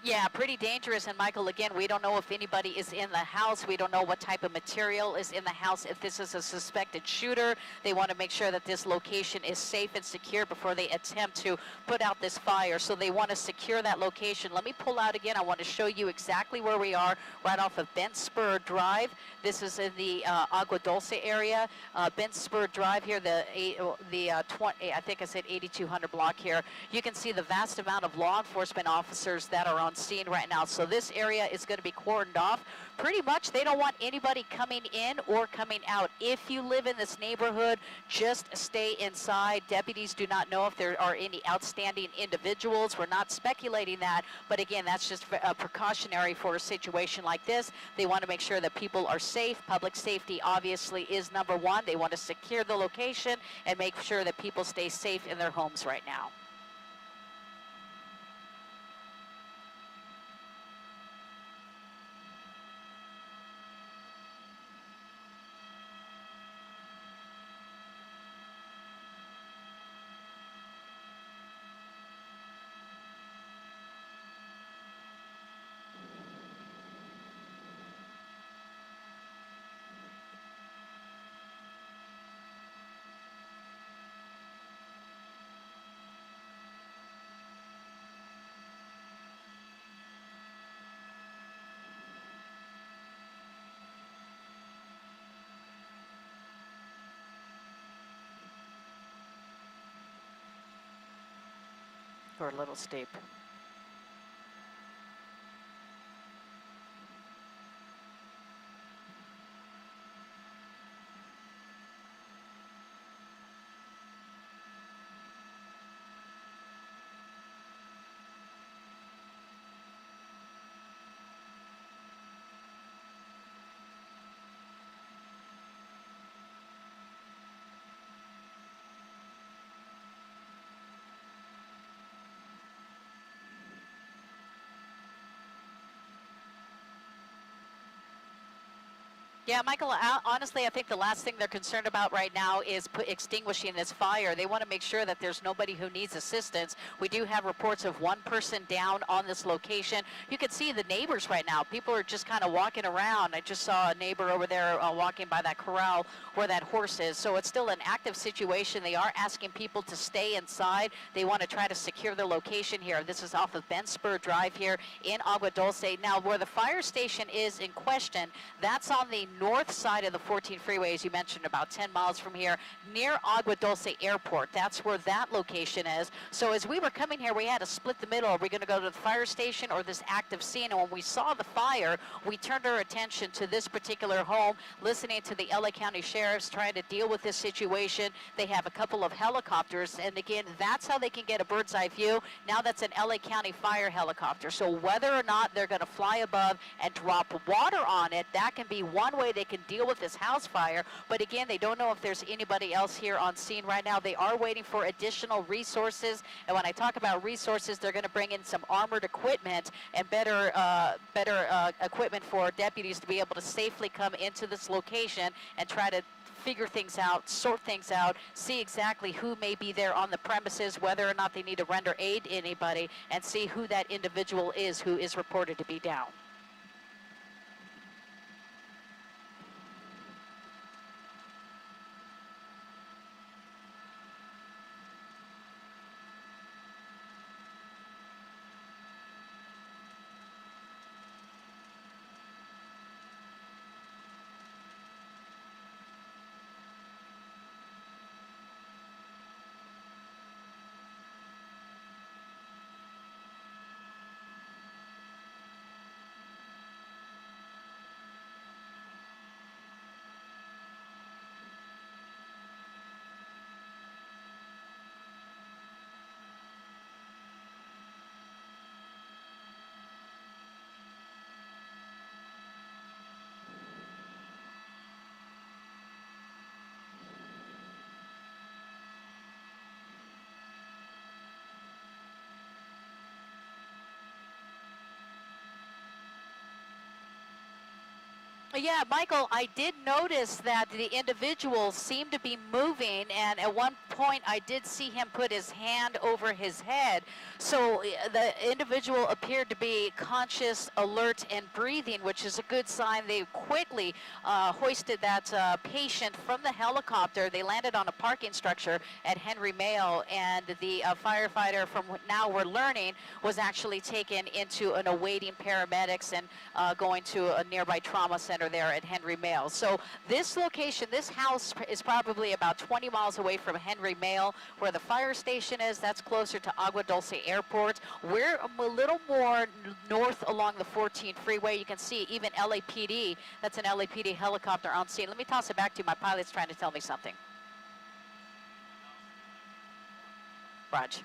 Yeah, pretty dangerous. And Michael, again, we don't know if anybody is in the house. We don't know what type of material is in the house. If this is a suspected shooter, they want to make sure that this location is safe and secure before they attempt to put out this fire. So they want to secure that location. Let me pull out again. I want to show you exactly where we are, right off of Bent Spur Drive. This is in the Agua Dulce area. Bent Spur Drive here, I think I said 8200 block here. You can see the vast amount of law enforcement officers that are on scene right now. So this area is going to be cordoned off. Pretty much they don't want anybody coming in or coming out. If you live in this neighborhood, just stay inside. Deputies do not know if there are any outstanding individuals. We're not speculating that, but again, that's just precautionary for a situation like this. They want to make sure that people are safe. Public safety obviously is number one. They want to secure the location and make sure that people stay safe in their homes right now. Or a little steep. Yeah, Michael, honestly, I think the last thing they're concerned about right now is extinguishing this fire. They want to make sure that there's nobody who needs assistance. We do have reports of one person down on this location. You can see the neighbors right now. People are just kind of walking around. I just saw a neighbor over there walking by that corral where that horse is. So it's still an active situation. They are asking people to stay inside. They want to try to secure the location here. This is off of Bent Spur Drive here in Agua Dulce. Now, where the fire station is in question, that's on the north side of the 14 freeway, as you mentioned, about 10 miles from here, near Agua Dulce Airport. That's where that location is. So as we were coming here, we had to split the middle. Are we going to go to the fire station or this active scene? And when we saw the fire, we turned our attention to this particular home, listening to the LA County Sheriffs trying to deal with this situation. They have a couple of helicopters, and again, that's how they can get a bird's eye view. Now that's an LA County fire helicopter. So whether or not they're going to fly above and drop water on it, that can be one way they can deal with this house fire. But again, they don't know if there's anybody else here on scene right now. They are waiting for additional resources, and when I talk about resources, they're going to bring in some armored equipment and better equipment for deputies to be able to safely come into this location and try to figure things out, sort things out, see exactly who may be there on the premises, whether or not they need to render aid to anybody, and see who that individual is who is reported to be down. Yeah, Michael, I did notice that the individual seemed to be moving, and at one point I did see him put his hand over his head. So the individual appeared to be conscious, alert, and breathing, which is a good sign. They quickly hoisted that patient from the helicopter. They landed on a parking structure at Henry Mayo, and the firefighter, from what now we're learning, was actually taken into an awaiting paramedics and going to a nearby trauma center there at Henry Mayo. So this location, this house is probably about 20 miles away from Henry Mayo, where the fire station is. That's closer to Agua Dulce Airport. We're a little more north along the 14 freeway. You can see even LAPD, that's an LAPD helicopter on scene. Let me toss it back to you. My pilot's trying to tell me something. Raj.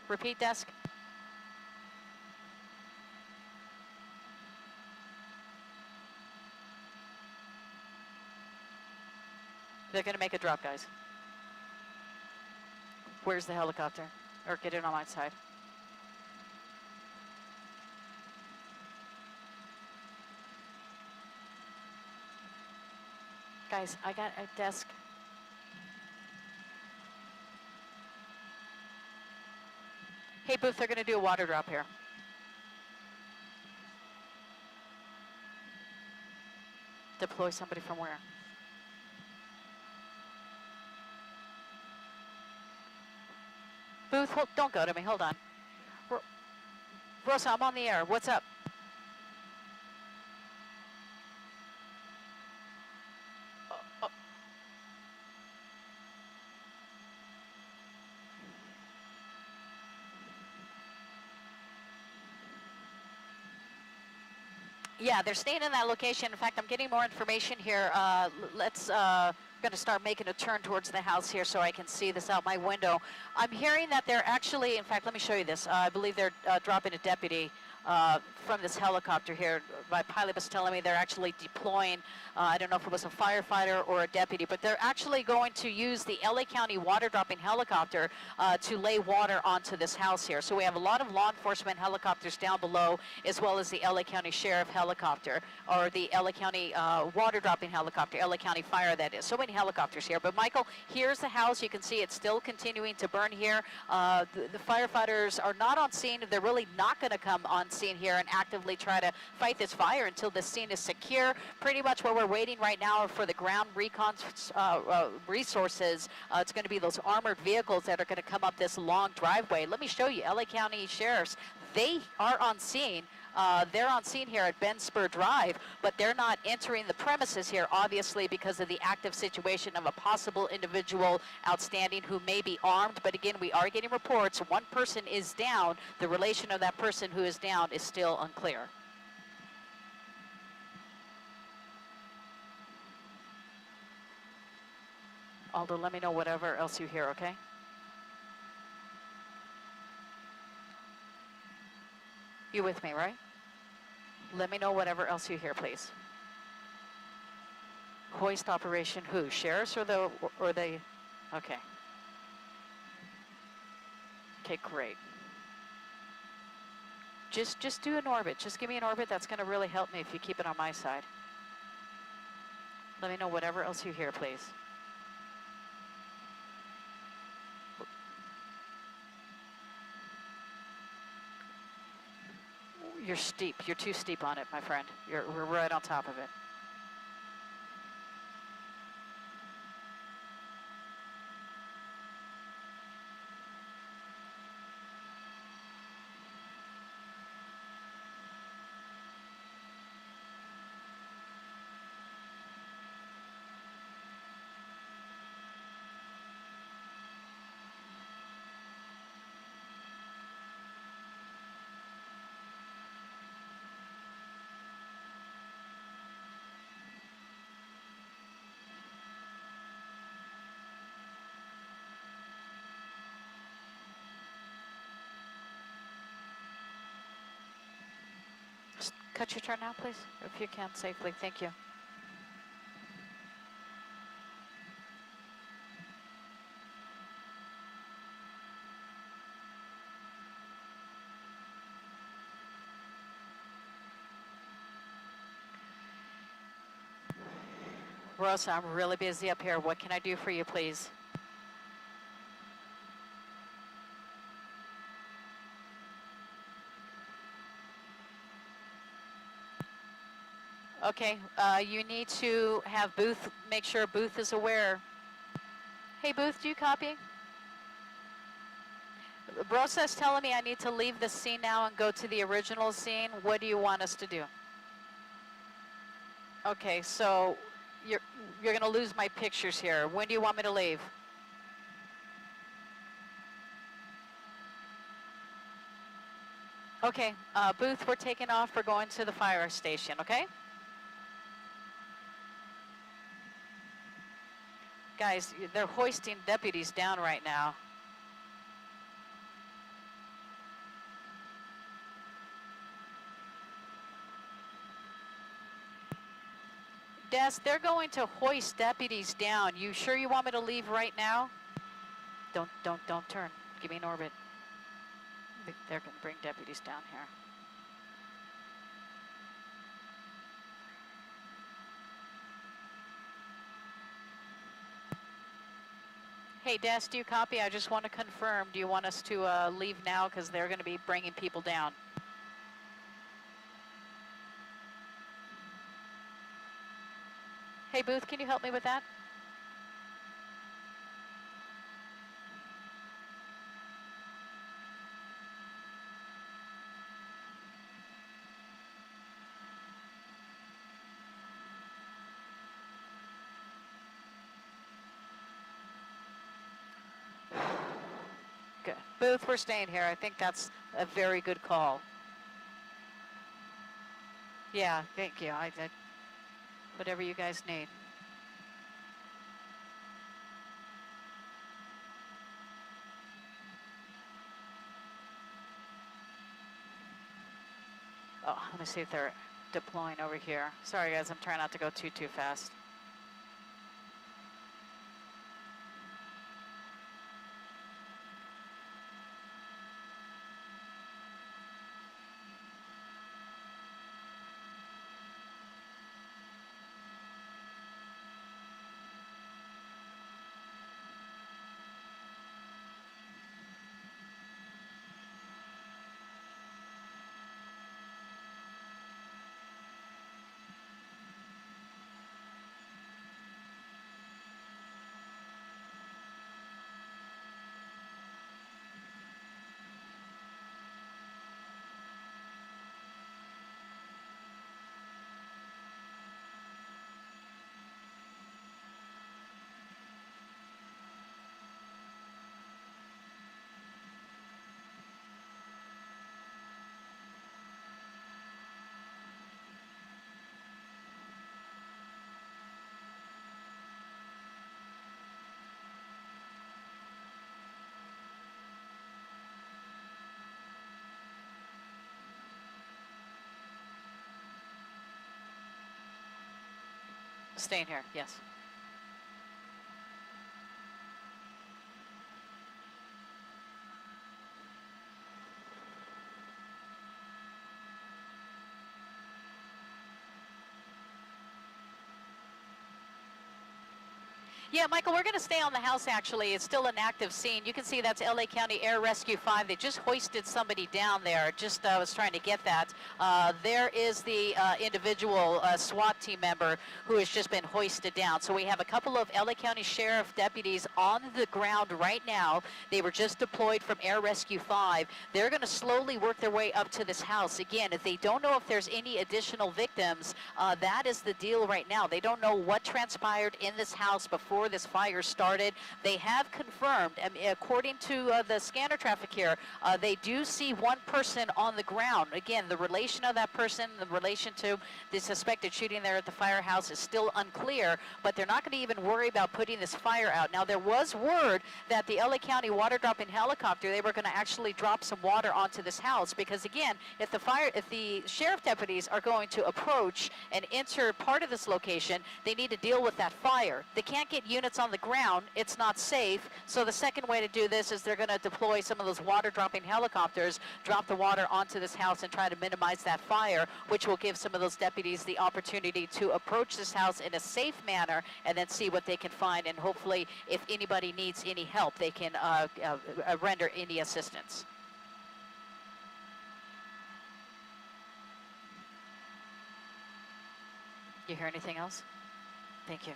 Repeat, desk. They're going to make a drop, guys. Where's the helicopter? Or get in on my side. Guys, I got a desk. Hey, Booth, they're going to do a water drop here. Deploy somebody from where? Booth, don't go to me. Hold on. Rosa, I'm on the air. What's up? Yeah, they're staying in that location. In fact, I'm getting more information here. Going to start making a turn towards the house here so I can see this out my window. I'm hearing that they're actually, in fact, let me show you this. I believe they're dropping a deputy from this helicopter here. My pilot was telling me they're actually deploying, I don't know if it was a firefighter or a deputy, but they're actually going to use the LA County water dropping helicopter to lay water onto this house here. So we have a lot of law enforcement helicopters down below, as well as the LA County Sheriff helicopter, or the LA County water dropping helicopter, LA County Fire, that is. So many helicopters here. But Michael, here's the house. You can see it's still continuing to burn here. The firefighters are not on scene. They're really not going to come on scene here and actively try to fight this fire until this scene is secure. Pretty much what we're waiting right now are for the ground recon resources. It's going to be those armored vehicles that are going to come up this long driveway. Let me show you. LA County Sheriffs, they are on scene. They're on scene here at Ben Spur Drive, but they're not entering the premises here, obviously, because of the active situation of a possible individual outstanding who may be armed. But again, we are getting reports. One person is down. The relation of that person who is down is still unclear. Aldo, let me know whatever else you hear, okay? You with me, right? Let me know whatever else you hear, please. Hoist operation who? Sheriffs or the okay. Okay, great. Just do an orbit. Just give me an orbit. That's going to really help me if you keep it on my side. Let me know whatever else you hear, please. You're steep. You're too steep on it, my friend. We're right on top of it. Cut your turn now, please, if you can safely. Thank you. Rosa, I'm really busy up here. What can I do for you, please? Okay, you need to have Booth, make sure Booth is aware. Hey, Booth, do you copy? Rosa's telling me I need to leave the scene now and go to the original scene. What do you want us to do? Okay, so you're going to lose my pictures here. When do you want me to leave? Okay, Booth, we're taking off. We're going to the fire station, okay? Guys, they're hoisting deputies down right now. Des, they're going to hoist deputies down. You sure you want me to leave right now? Don't turn. Give me an orbit. They're going to bring deputies down here. Hey, Des, do you copy? I just want to confirm. Do you want us to leave now because they're going to be bringing people down? Hey, Booth, can you help me with that? Good. Booth, we're staying here. I think that's a very good call. Yeah, thank you. Whatever you guys need. Oh, let me see if they're deploying over here. Sorry guys, I'm trying not to go too fast. Staying here, yes. Yeah, Michael, we're going to stay on the house, actually. It's still an active scene. You can see that's LA County Air Rescue 5. They just hoisted somebody down there. Just was trying to get that. There is the individual SWAT team member who has just been hoisted down. So we have a couple of LA County Sheriff deputies on the ground right now. They were just deployed from Air Rescue 5. They're going to slowly work their way up to this house. Again, if they don't know if there's any additional victims, that is the deal right now. They don't know what transpired in this house before this fire started. They have confirmed, according to the scanner traffic here, they do see one person on the ground. Again, the relation of that person, the relation to the suspected shooting there at the firehouse is still unclear, but they're not going to even worry about putting this fire out. Now, there was word that the LA County water dropping helicopter, they were going to actually drop some water onto this house because, again, if the sheriff deputies are going to approach and enter part of this location, they need to deal with that fire. They can't get units on the ground, it's not safe. So the second way to do this is they're going to deploy some of those water dropping helicopters, drop the water onto this house and try to minimize that fire, which will give some of those deputies the opportunity to approach this house in a safe manner and then see what they can find. And hopefully, if anybody needs any help, they can render any assistance. You hear anything else? Thank you.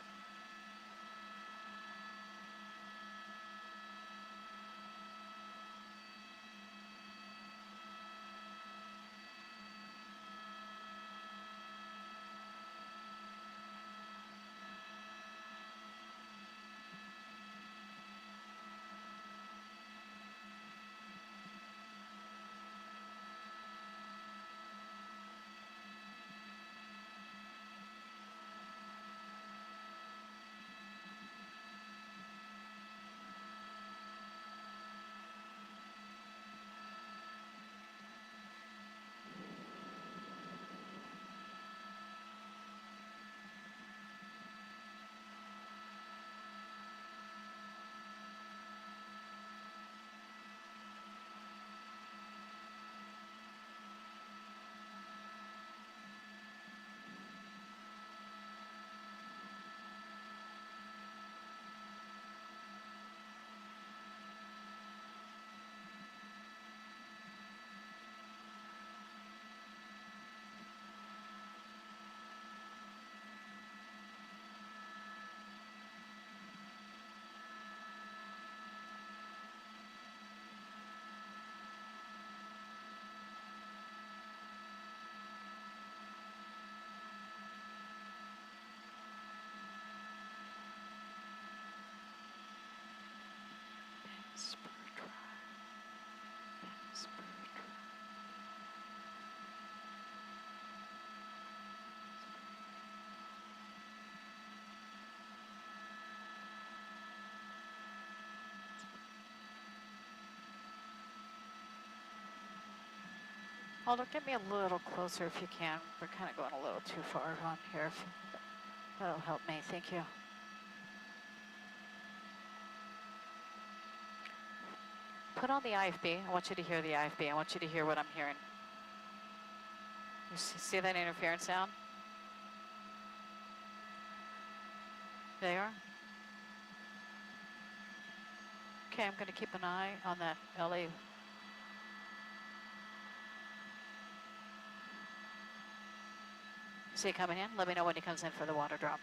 Aldo, get me a little closer if you can. We're kind of going a little too far on here. That'll help me. Thank you. Put on the IFB. I want you to hear the IFB. I want you to hear what I'm hearing. You see that interference sound? There you are. Okay, I'm going to keep an eye on that LA. See it coming in? Let me know when he comes in for the water drop.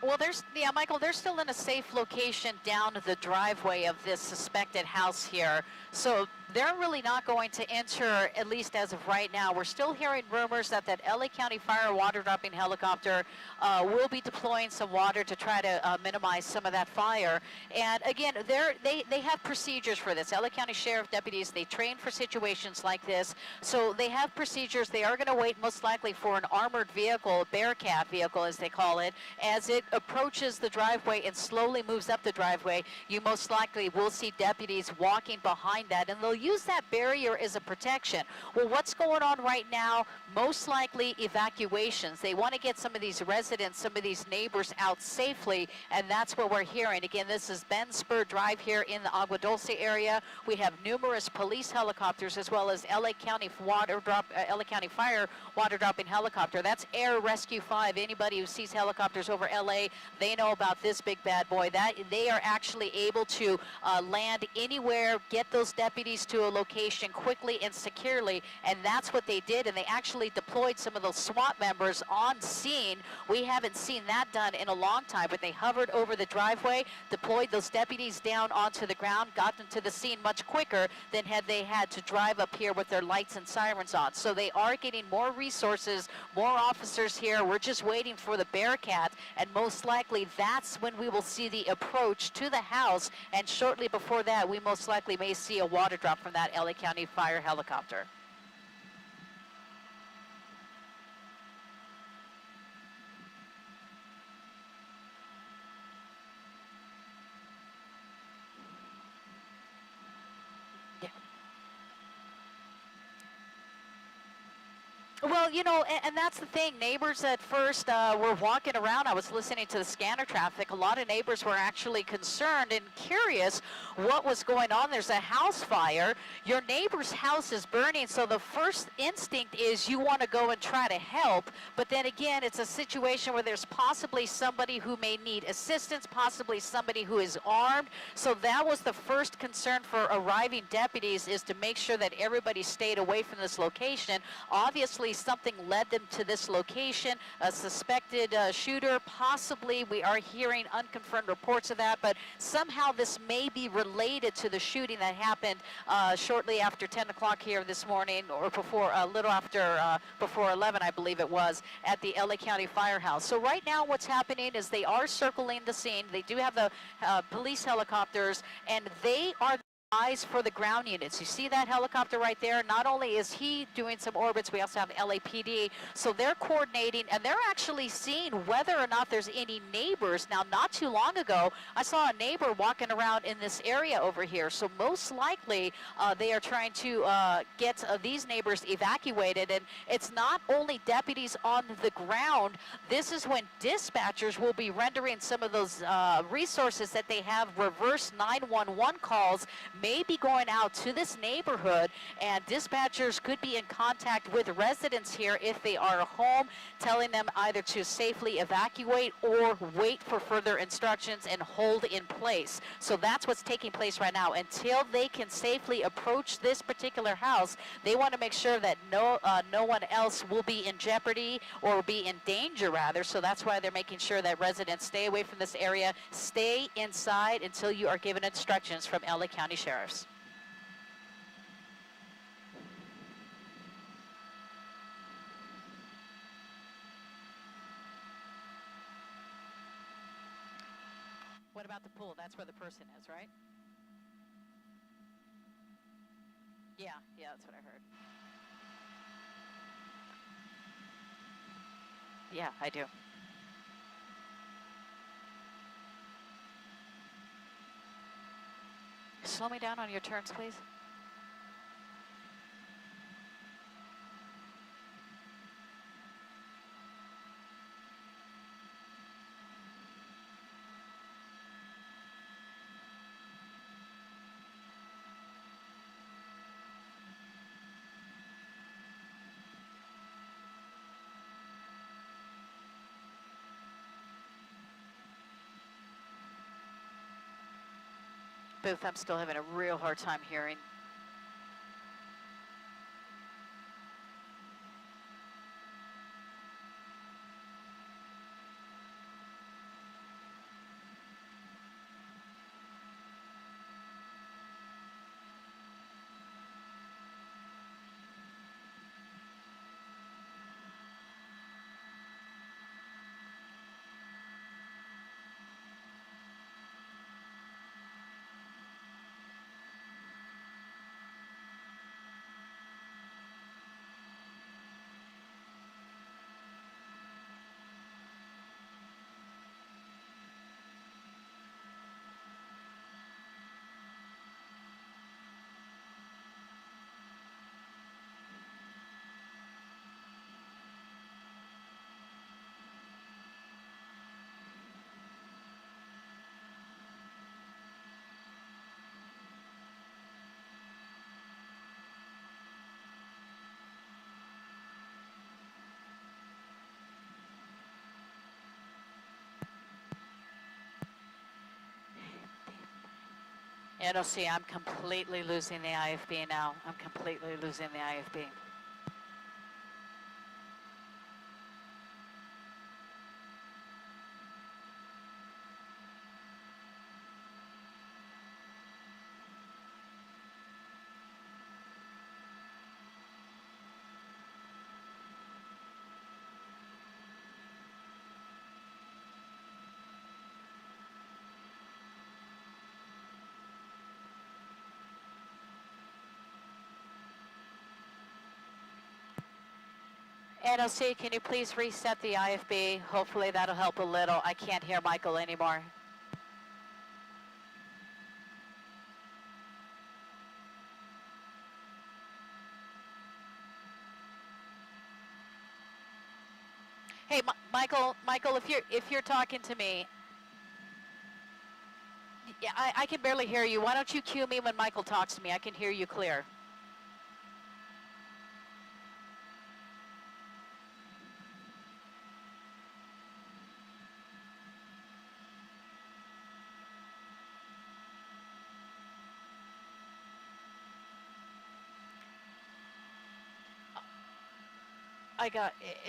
Well, Michael, they're still in a safe location down the driveway of this suspected house here. So they're really not going to enter, at least as of right now. We're still hearing rumors that LA County Fire water dropping helicopter will be deploying some water to try to minimize some of that fire. And again, they have procedures for this. LA County Sheriff deputies, they train for situations like this. So they have procedures. They are going to wait most likely for an armored vehicle, a Bearcat vehicle as they call it, as it approaches the driveway and slowly moves up the driveway, you most likely will see deputies walking behind that, and they'll use that barrier as a protection. Well, what's going on right now? Most likely evacuations. They want to get some of these residents, some of these neighbors out safely, and that's what we're hearing. Again, this is Ben Spur Drive here in the Agua Dulce area. We have numerous police helicopters as well as LA County Fire water dropping helicopter. That's Air Rescue 5. Anybody who sees helicopters over LA, they know about this big bad boy. That they are actually able to land anywhere, get those deputies to a location quickly and securely, and that's what they did. And they actually deployed some of those SWAT members on scene. We haven't seen that done in a long time, but they hovered over the driveway, deployed those deputies down onto the ground, got them to the scene much quicker than had they had to drive up here with their lights and sirens on. So they are getting more resources, more officers here. We're just waiting for the Bearcat, and most likely that's when we will see the approach to the house, and shortly before that we most likely may see a water drop from that LA County Fire helicopter. Well, you know, and that's the thing. Neighbors at first were walking around. I was listening to the scanner traffic. A lot of neighbors were actually concerned and curious what was going on. There's a house fire. Your neighbor's house is burning, so the first instinct is you want to go and try to help. But then again, it's a situation where there's possibly somebody who may need assistance, possibly somebody who is armed. So that was the first concern for arriving deputies, is to make sure that everybody stayed away from this location. Obviously, something led them to this location, a suspected shooter, possibly. We are hearing unconfirmed reports of that, but somehow this may be related to the shooting that happened shortly after 10 o'clock here this morning, or before, a little after, before 11, I believe it was, at the LA County Firehouse. So right now what's happening is they are circling the scene. They do have the police helicopters, and they are eyes for the ground units. You see that helicopter right there? Not only is he doing some orbits, we also have LAPD. So they're coordinating, and they're actually seeing whether or not there's any neighbors. Now, not too long ago, I saw a neighbor walking around in this area over here. So most likely, they are trying to get these neighbors evacuated. And it's not only deputies on the ground. This is when dispatchers will be rendering some of those resources that they have. Reverse 911 calls may be going out to this neighborhood, and dispatchers could be in contact with residents here if they are home, telling them either to safely evacuate or wait for further instructions and hold in place. So that's what's taking place right now. Until they can safely approach this particular house, they want to make sure that no one else will be in jeopardy or be in danger, rather. So that's why they're making sure that residents stay away from this area, stay inside until you are given instructions from LA County Sheriff's. What about the pool? That's where the person is, right? Yeah, that's what I heard. Yeah, I do. Slow me down on your turns, please. Booth, I'm still having a real hard time hearing. NOC, I'm completely losing the IFB now. I'm completely losing the IFB. NOC, can you please reset the IFB? Hopefully that'll help a little. I can't hear Michael anymore. Hey, Michael, if you're talking to me, yeah, I can barely hear you. Why don't you cue me when Michael talks to me? I can hear you clear.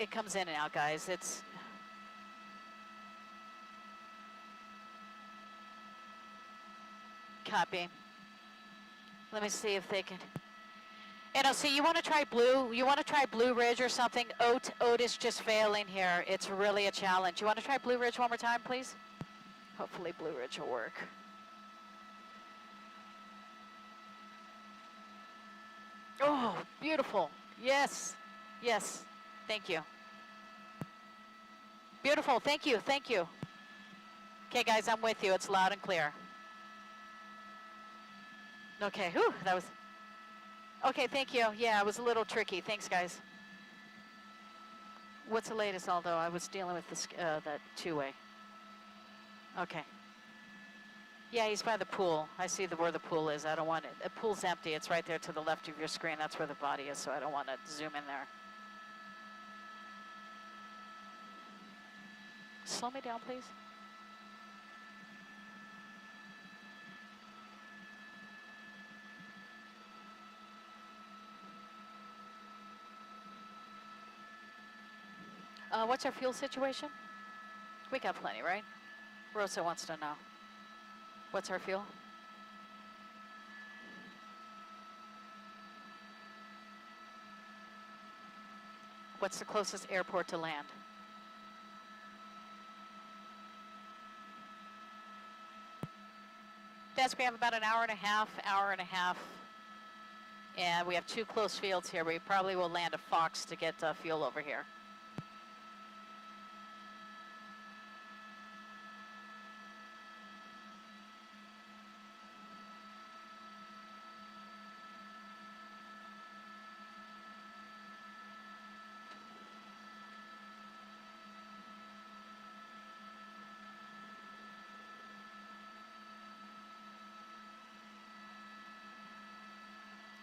It comes in and out, guys. It's copy. Let me see if they can. NOC, you want to try Blue? You want to try Blue Ridge or something? Oat is just failing here. It's really a challenge. You want to try Blue Ridge one more time, please? Hopefully Blue Ridge will work. Oh, beautiful. Yes. Yes. Thank you. Beautiful. Thank you. Thank you. Okay, guys, I'm with you. It's loud and clear. Okay. Whew, that was... Okay, thank you. Yeah, it was a little tricky. Thanks, guys. What's the latest, Aldo? I was dealing with this, that two-way. Okay. Yeah, he's by the pool. I see where the pool is. I don't want it. The pool's empty. It's right there to the left of your screen. That's where the body is, so I don't want to zoom in there. Slow me down, please. What's our fuel situation? We got plenty, right? Rosa wants to know. What's our fuel? What's the closest airport to land? Yes, we have about an hour and a half, and we have two close fields here. We probably will land a Fox to get fuel over here.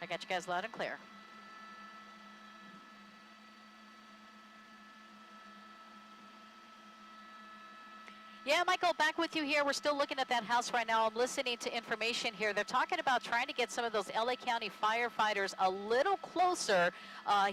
I got you guys loud and clear. Yeah, Michael, back with you here. We're still looking at that house right now. I'm listening to information here. They're talking about trying to get some of those LA County firefighters a little closer.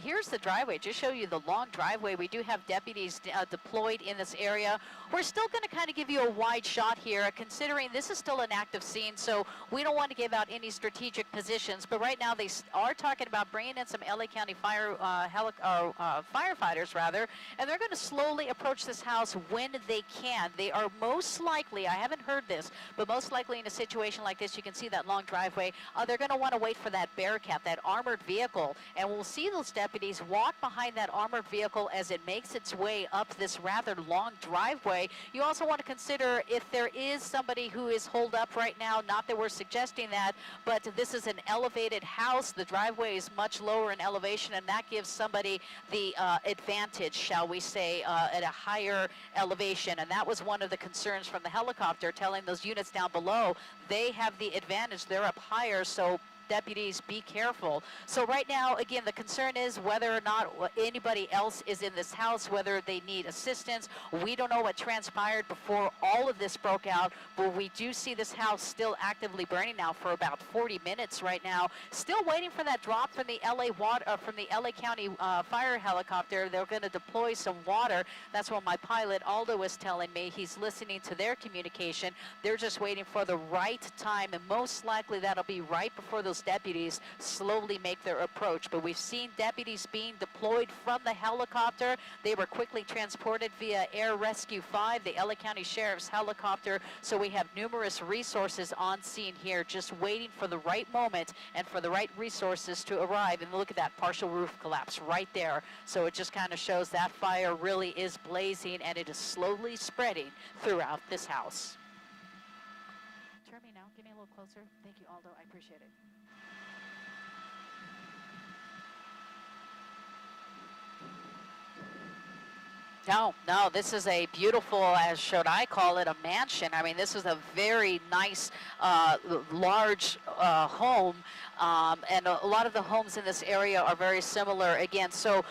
Here's the driveway. Just show you the long driveway. We do have deputies deployed in this area. We're still going to kind of give you a wide shot here, considering this is still an active scene, so we don't want to give out any strategic positions. But right now, they are talking about bringing in some LA County firefighters, rather, and they're going to slowly approach this house when they can. They are most likely, I haven't heard this, but most likely in a situation like this, you can see that long driveway, they're going to want to wait for that Bearcat, that armored vehicle, and we'll see those deputies walk behind that armored vehicle as it makes its way up this rather long driveway. You also want to consider if there is somebody who is holed up right now, not that we're suggesting that, but this is an elevated house. The driveway is much lower in elevation, and that gives somebody the advantage, shall we say, at a higher elevation, and that was one of the concerns from the helicopter, telling those units down below they have the advantage. They're up higher, so deputies, be careful. So right now, again, the concern is whether or not anybody else is in this house, whether they need assistance. We don't know what transpired before all of this broke out, but we do see this house still actively burning now for about 40 minutes right now. Still waiting for that drop from the LA County fire helicopter. They're going to deploy some water. That's what my pilot Aldo is telling me. He's listening to their communication. They're just waiting for the right time, and most likely that'll be right before those deputies slowly make their approach. But we've seen deputies being deployed from the helicopter. They were quickly transported via Air Rescue 5, the LA County Sheriff's helicopter. So we have numerous resources on scene here, just waiting for the right moment and for the right resources to arrive. And look at that partial roof collapse right there. So it just kind of shows that fire really is blazing, and it is slowly spreading throughout this house. Turn me now. Get me a little closer. Thank you, Aldo. I appreciate it. No, this is a beautiful, as should I call it, a mansion. I mean, this is a very nice, large home, and a lot of the homes in this area are very similar again. So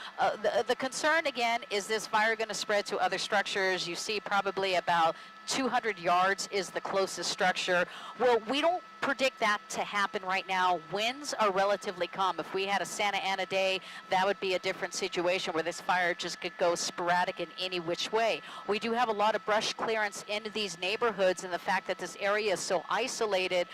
the concern again is this fire going to spread to other structures? You see probably about 200 yards is the closest structure. Well, we don't predict that to happen right now. Winds are relatively calm. If we had a Santa Ana day, that would be a different situation where this fire just could go sporadic in any which way. We do have a lot of brush clearance into these neighborhoods, and the fact that this area is so isolated,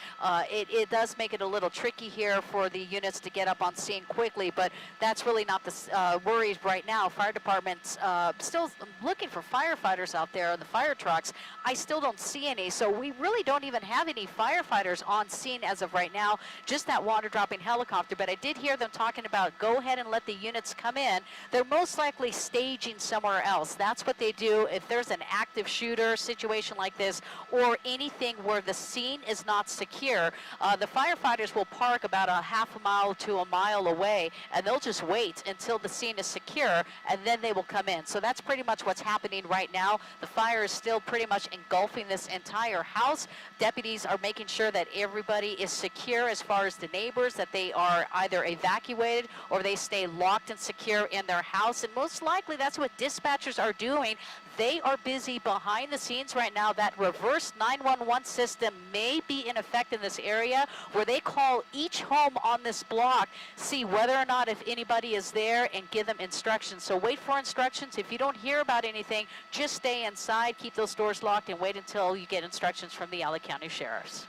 it does make it a little tricky here for the units to get up on scene quickly, but that's really not the worries right now. Fire department's still looking for firefighters out there on the fire trucks. I still don't see any, so we really don't even have any firefighters on scene as of right now, just that water dropping helicopter. But I did hear them talking about go ahead and let the units come in. They're most likely staging somewhere else. That's what they do if there's an active shooter situation like this, or anything where the scene is not secure. The firefighters will park about a half a mile to a mile away, and they'll just wait until the scene is secure, and then they will come in. So that's pretty much what's happening right now. The fire is still pretty much engulfing this entire house. Deputies are making sure that everybody is secure as far as the neighbors, that they are either evacuated or they stay locked and secure in their house. And most likely that's what dispatchers are doing. They are busy behind the scenes right now. That reverse 911 system may be in effect in this area, where they call each home on this block, see whether or not if anybody is there, and give them instructions. So wait for instructions. If you don't hear about anything, just stay inside, keep those doors locked, and wait until you get instructions from the LA County Sheriffs.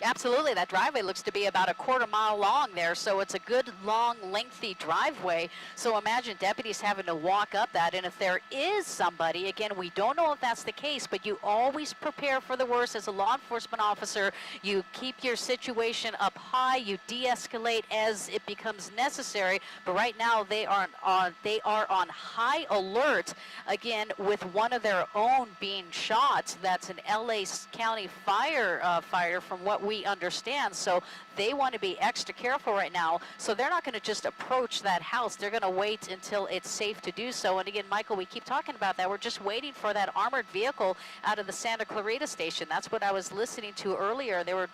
Absolutely, that driveway looks to be about a quarter mile long there, so it's a good, long, lengthy driveway. So imagine deputies having to walk up that, and if there is somebody, again, we don't know if that's the case, but you always prepare for the worst as a law enforcement officer. You keep your situation up high, you de-escalate as it becomes necessary, but right now they are on high alert, again, with one of their own being shot. That's an LA County firefighter from what we understand. So they want to be extra careful right now. So they're not going to just approach that house. They're going to wait until it's safe to do so. And again, Michael, we keep talking about that. We're just waiting for that armored vehicle out of the Santa Clarita station. That's what I was listening to earlier. They were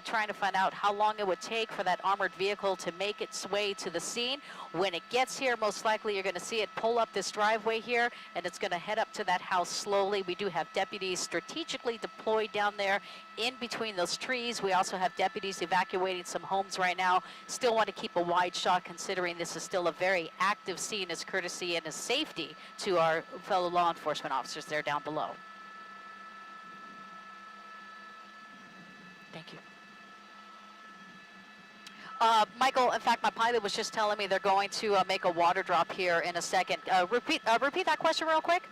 trying to find out how long it would take for that armored vehicle to make its way to the scene. When it gets here, most likely you're going to see it pull up this driveway here, and it's going to head up to that house slowly. We do have deputies strategically deployed down there in between those trees. We also have deputies evacuating some homes right now. Still want to keep a wide shot, considering this is still a very active scene, as courtesy and as safety to our fellow law enforcement officers there down below. Thank you. Michael, in fact, my pilot was just telling me they're going to make a water drop here in a second. Repeat that question real quick.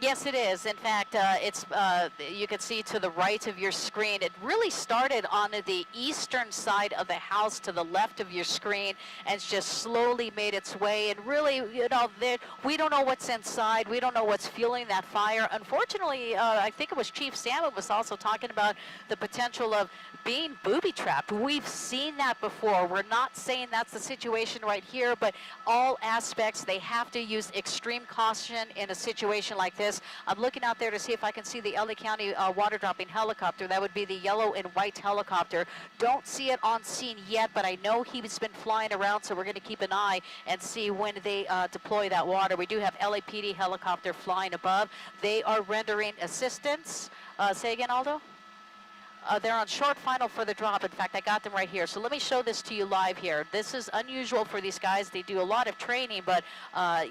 Yes, it is. In fact, you can see to the right of your screen, it really started on the eastern side of the house to the left of your screen and it's just slowly made its way. And really, you know, we don't know what's inside. We don't know what's fueling that fire. Unfortunately, I think it was Chief Salmon was also talking about the potential of being booby-trapped. We've seen that before. We're not saying that's the situation right here, but all aspects, they have to use extreme caution in a situation like this. I'm looking out there to see if I can see the LA County water dropping helicopter. That would be the yellow and white helicopter. Don't see it on scene yet, but I know he's been flying around, so we're going to keep an eye and see when they deploy that water. We do have LAPD helicopter flying above. They are rendering assistance. Say again, Aldo? They're on short final for the drop. In fact, I got them right here. So let me show this to you live here. This is unusual for these guys. They do a lot of training, but,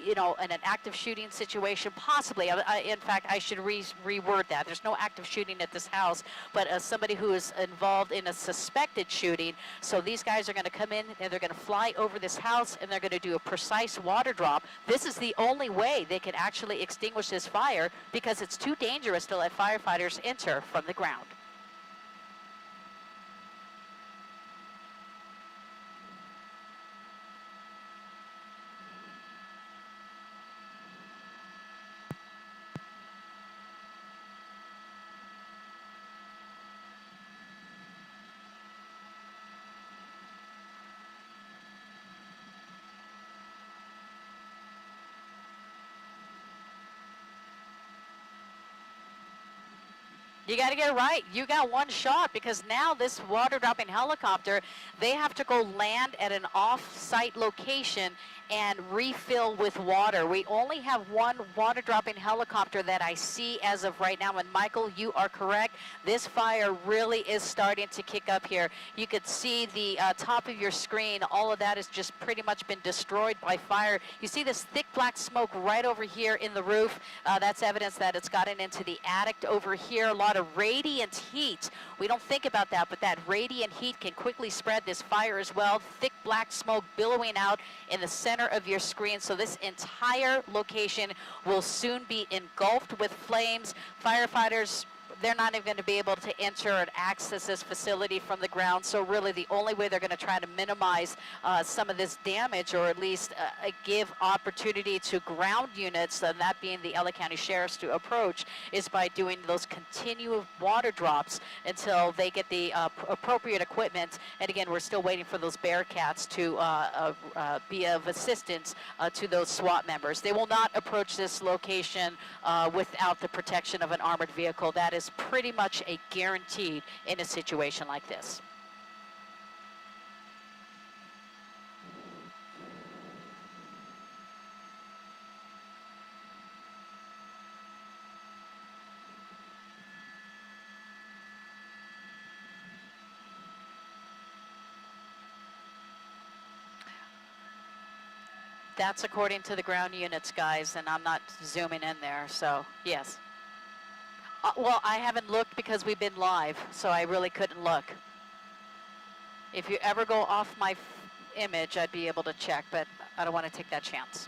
you know, in an active shooting situation, possibly. In fact, I should reword that. There's no active shooting at this house, but somebody who is involved in a suspected shooting. So these guys are going to come in, and they're going to fly over this house, and they're going to do a precise water drop. This is the only way they can actually extinguish this fire because it's too dangerous to let firefighters enter from the ground. You got to get it right. You got one shot because now this water dropping helicopter, they have to go land at an off-site location and refill with water. We only have one water dropping helicopter that I see as of right now. And Michael, you are correct. This fire really is starting to kick up here. You could see the top of your screen. All of that has just pretty much been destroyed by fire. You see this thick black smoke right over here in the roof. That's evidence that it's gotten into the attic over here. A lot of radiant heat. We don't think about that, but that radiant heat can quickly spread this fire as well. Thick black smoke billowing out in the center of your screen. So this entire location will soon be engulfed with flames. Firefighters, they're not even going to be able to enter and access this facility from the ground. So really the only way they're going to try to minimize some of this damage, or at least give opportunity to ground units, and that being the LA County Sheriffs, to approach, is by doing those continuous water drops until they get the appropriate equipment. And again, we're still waiting for those Bearcats to be of assistance to those SWAT members. They will not approach this location without the protection of an armored vehicle. That is pretty much a guaranteed in a situation like this. That's according to the ground units, guys, and I'm not zooming in there, so yes. Well, I haven't looked because we've been live, so I really couldn't look. If you ever go off my image, I'd be able to check, but I don't want to take that chance.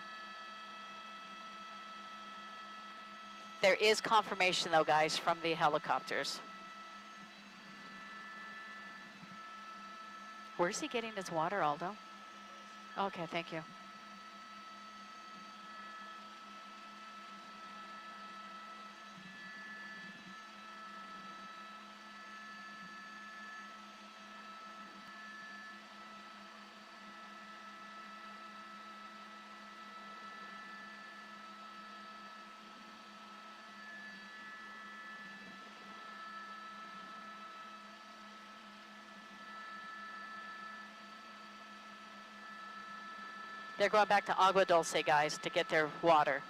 There is confirmation, though, guys, from the helicopters. Where's he getting his water, Aldo? Okay, thank you. They're going back to Agua Dulce, guys, to get their water.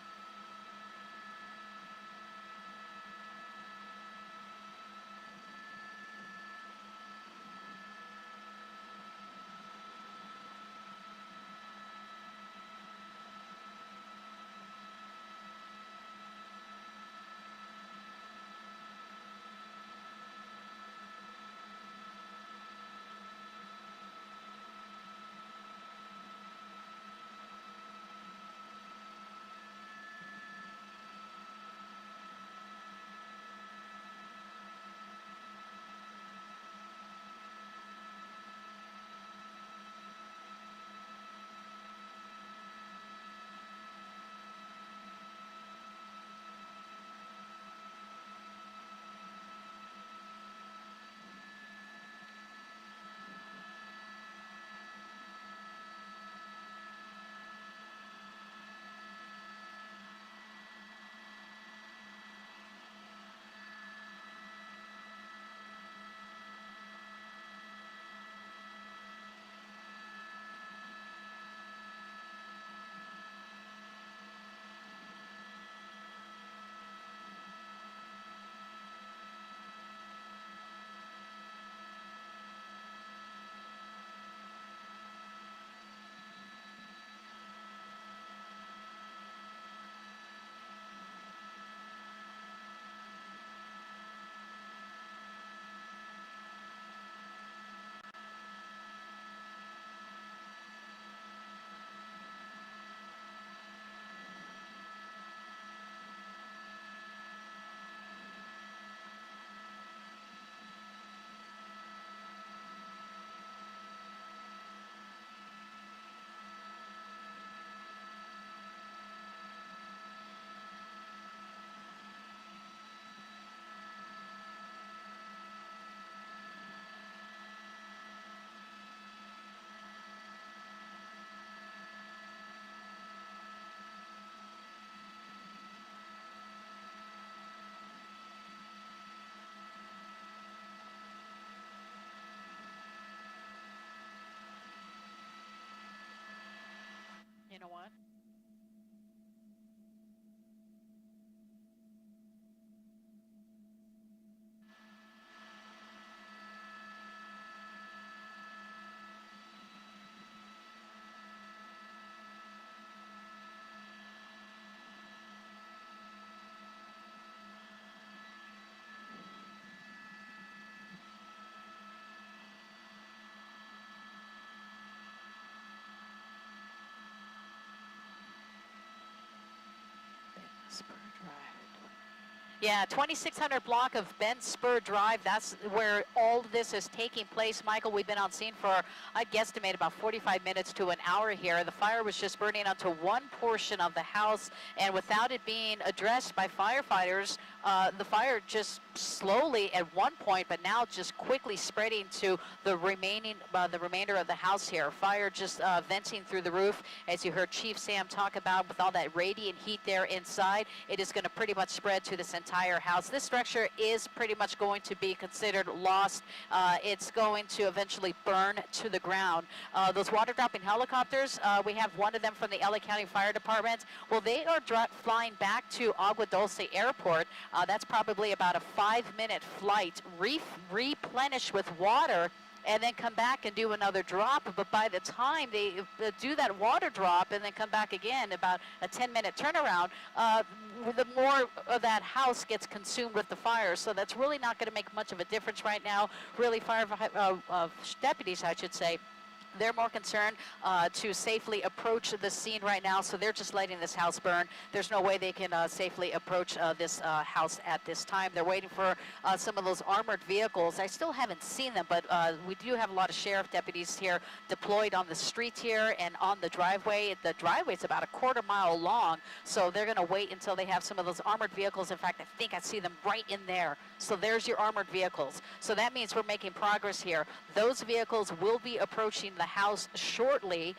You know what? Spur Drive. Yeah, 2600 block of Bent Spur Drive. That's where all of this is taking place. Michael, we've been on scene for, I'd guesstimate, about 45 minutes to an hour here. The fire was just burning onto one portion of the house, and without it being addressed by firefighters, the fire just slowly at one point, but now just quickly spreading to the remainder of the house here. Fire just venting through the roof, as you heard Chief Sam talk about, with all that radiant heat there inside. It is going to pretty much spread to this entire house. This structure is pretty much going to be considered lost. It's going to eventually burn to the ground. Those water dropping helicopters, we have one of them from the LA County Fire Department. Well, they are flying back to Agua Dulce Airport. That's probably about a 5-minute flight, replenish with water, and then come back and do another drop. But by the time they do that water drop and then come back again, about a 10-minute turnaround, the more of that house gets consumed with the fire. So that's really not going to make much of a difference right now. Really, fire deputies, I should say, they're more concerned to safely approach the scene right now, so they're just letting this house burn. There's no way they can safely approach this house at this time. They're waiting for some of those armored vehicles. I still haven't seen them, but we do have a lot of sheriff deputies here deployed on the street here and on the driveway. The driveway is about a quarter-mile long, so they're going to wait until they have some of those armored vehicles. In fact, I think I see them right in there. So there's your armored vehicles. So that means we're making progress here. Those vehicles will be approaching the house shortly.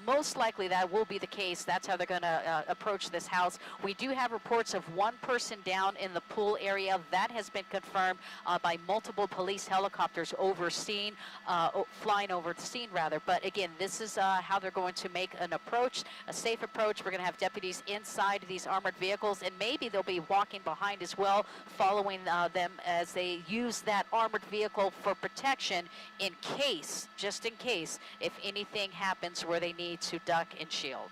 Most likely that will be the case. That's how they're going to approach this house. We do have reports of one person down in the pool area. That has been confirmed by multiple police helicopters flying over the scene rather. But again, this is how they're going to make an approach, a safe approach. We're going to have deputies inside these armored vehicles, and maybe they'll be walking behind as well, following them as they use that armored vehicle for protection in case, just in case, if anything happens where they need to duck and shield.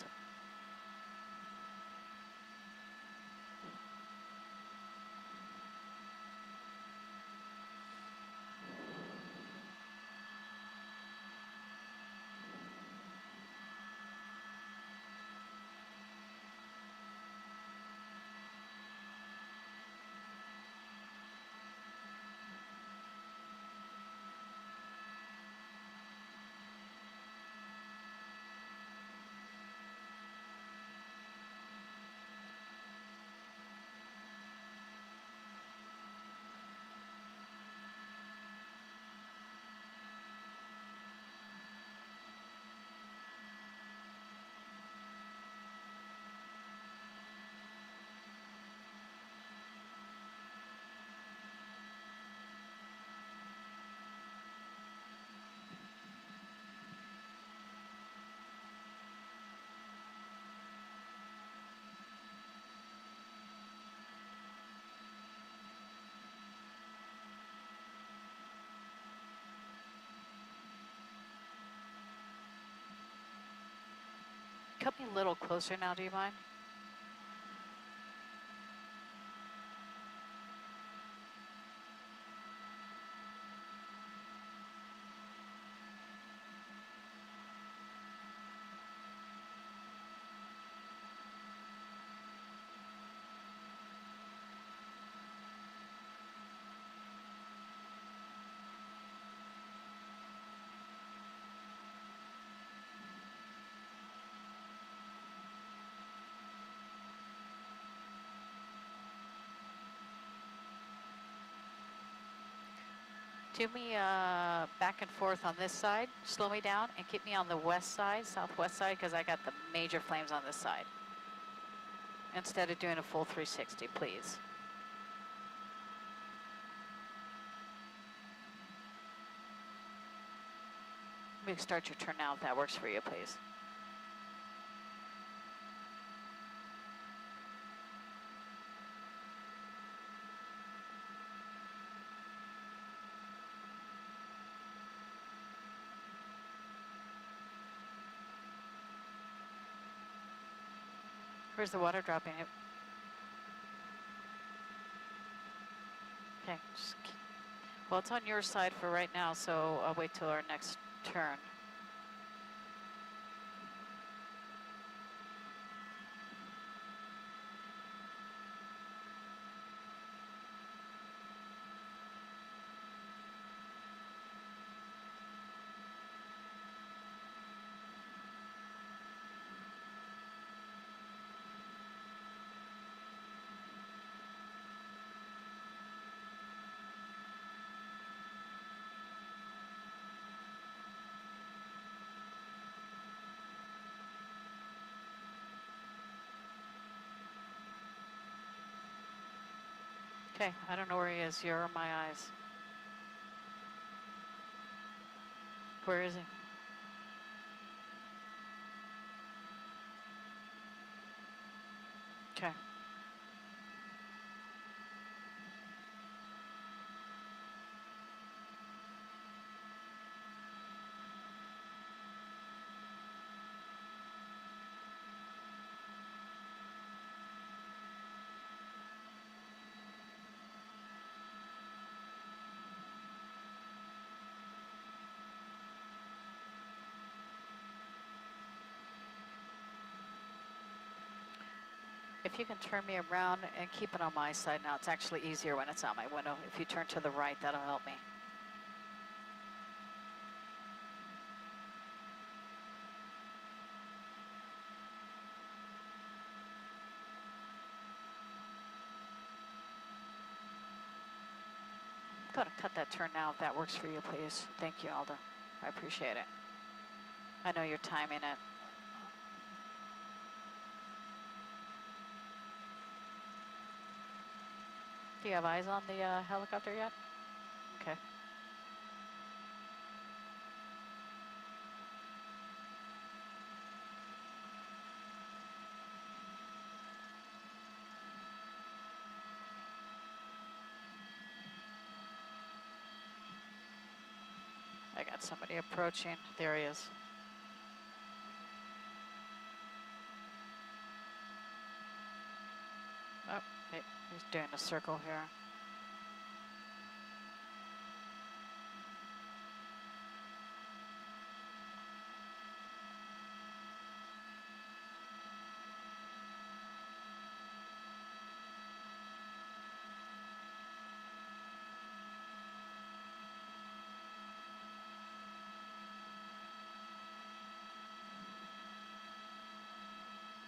Come a little closer now, do you mind? Do me back and forth on this side, slow me down, and keep me on the west side, southwest side, because I got the major flames on this side. Instead of doing a full 360, please. We can start your turn now if that works for you, please. Where's the water dropping? Okay, well, it's on your side for right now, so I'll wait till our next turn. Okay, I don't know where he is. You're in my eyes. Where is he? Okay. If you can turn me around and keep it on my side now, it's actually easier when it's on my window. If you turn to the right, that'll help me. I'm going to cut that turn now if that works for you, please. Thank you, Aldo. I appreciate it. I know you're timing it. Do you have eyes on the helicopter yet? Okay. I got somebody approaching. There he is. Oh, he's doing a circle here.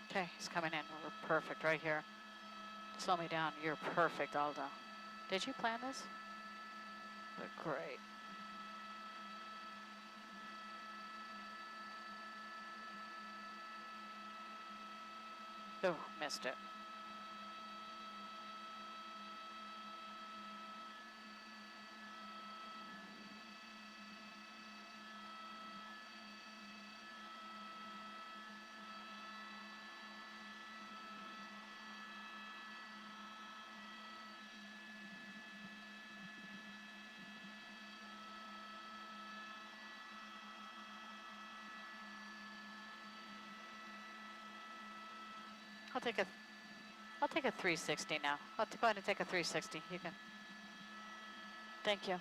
Okay, he's coming in. We're perfect right here. Slow me down. You're perfect, Aldo. Did you plan this? Look great. Oh, missed it. I'll take a 360 now. I'll go ahead and take a 360. You can. Thank you.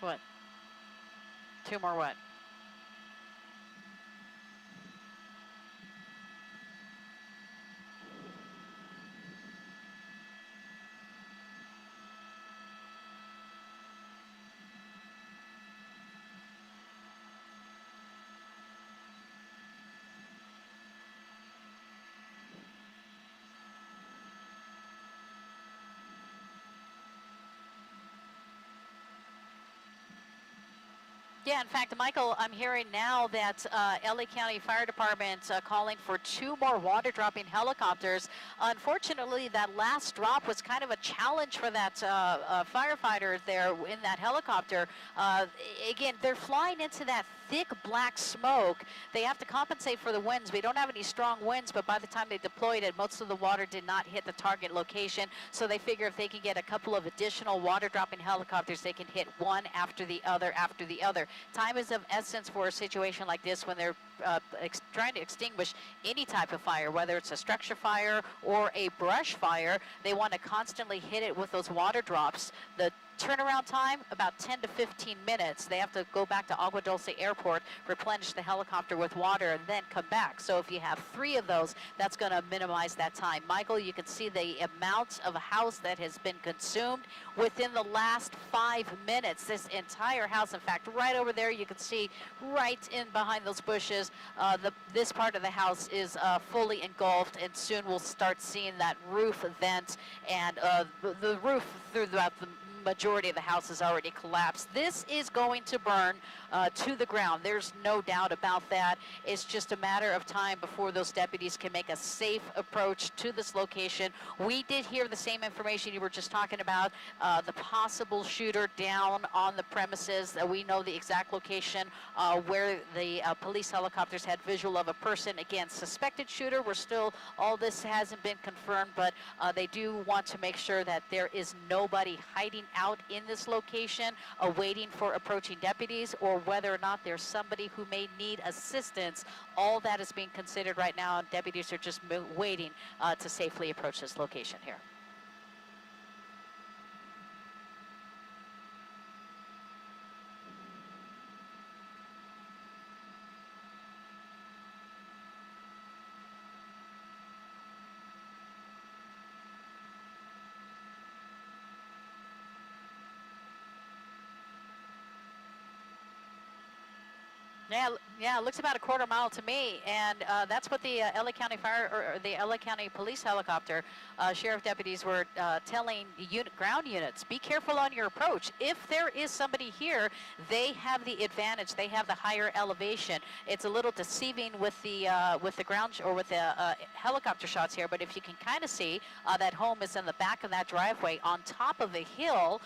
What? 2 more what? Yeah, in fact, Michael, I'm hearing now that LA County Fire Department calling for 2 more water dropping helicopters. Unfortunately, that last drop was kind of a challenge for that firefighter there in that helicopter. Again, they're flying into that thick black smoke. They have to compensate for the winds. We don't have any strong winds, but by the time they deployed it, most of the water did not hit the target location. So they figure if they can get a couple of additional water dropping helicopters, they can hit one after the other after the other. Time is of essence for a situation like this when they're trying to extinguish any type of fire, whether it's a structure fire or a brush fire. They want to constantly hit it with those water drops. The turnaround time, about 10 to 15 minutes. They have to go back to Agua Dulce Airport, replenish the helicopter with water, and then come back. So if you have 3 of those, that's going to minimize that time. Michael, you can see the amount of a house that has been consumed within the last 5 minutes. This entire house, in fact, right over there, you can see right in behind those bushes, this part of the house is fully engulfed, and soon we'll start seeing that roof vent, and the roof throughout the majority of the house is already collapsed. This is going to burn to the ground. There's no doubt about that. It's just a matter of time before those deputies can make a safe approach to this location. We did hear the same information you were just talking about, the possible shooter down on the premises. We know the exact location where the police helicopters had visual of a person. Again, suspected shooter. We're still, all this hasn't been confirmed, but they do want to make sure that there is nobody hiding out in this location awaiting for approaching deputies, or whether or not there's somebody who may need assistance. All that is being considered right now, and deputies are just waiting to safely approach this location here. Yeah, it looks about a quarter mile to me, and that's what the LA County Fire, or the LA County Police helicopter sheriff deputies were telling ground units, be careful on your approach. If there is somebody here, they have the advantage. They have the higher elevation. It's a little deceiving with the ground or with the helicopter shots here, but if you can kind of see, that home is in the back of that driveway on top of a hill,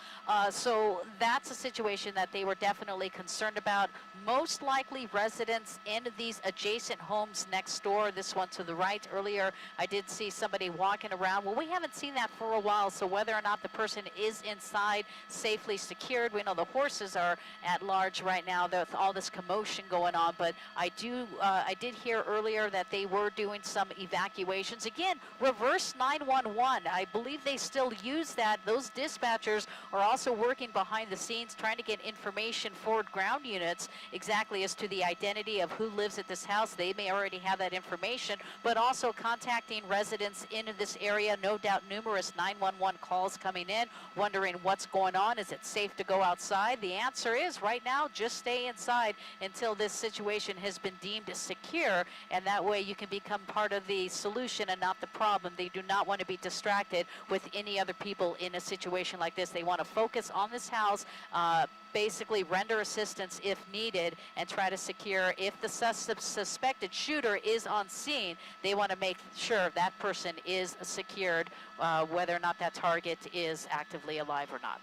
so that's a situation that they were definitely concerned about. Most likely residents in these adjacent homes next door. This one to the right. Earlier, I did see somebody walking around. Well, we haven't seen that for a while, so whether or not the person is inside safely secured, we know the horses are at large right now. There's all this commotion going on, but I did hear earlier that they were doing some evacuations. Again, reverse 911. I believe they still use that. Those dispatchers are also working behind the scenes, trying to get information for ground units exactly as to the identity of who lives at this house. They may already have that information, but also contacting residents in this area. No doubt numerous 911 calls coming in, wondering what's going on. Is it safe to go outside? The answer is right now, just stay inside until this situation has been deemed secure, and that way you can become part of the solution and not the problem. They do not want to be distracted with any other people in a situation like this. They want to focus on this house, basically render assistance if needed, and try to secure. If the suspected shooter is on scene, they want to make sure that person is secured, whether or not that target is actively alive or not.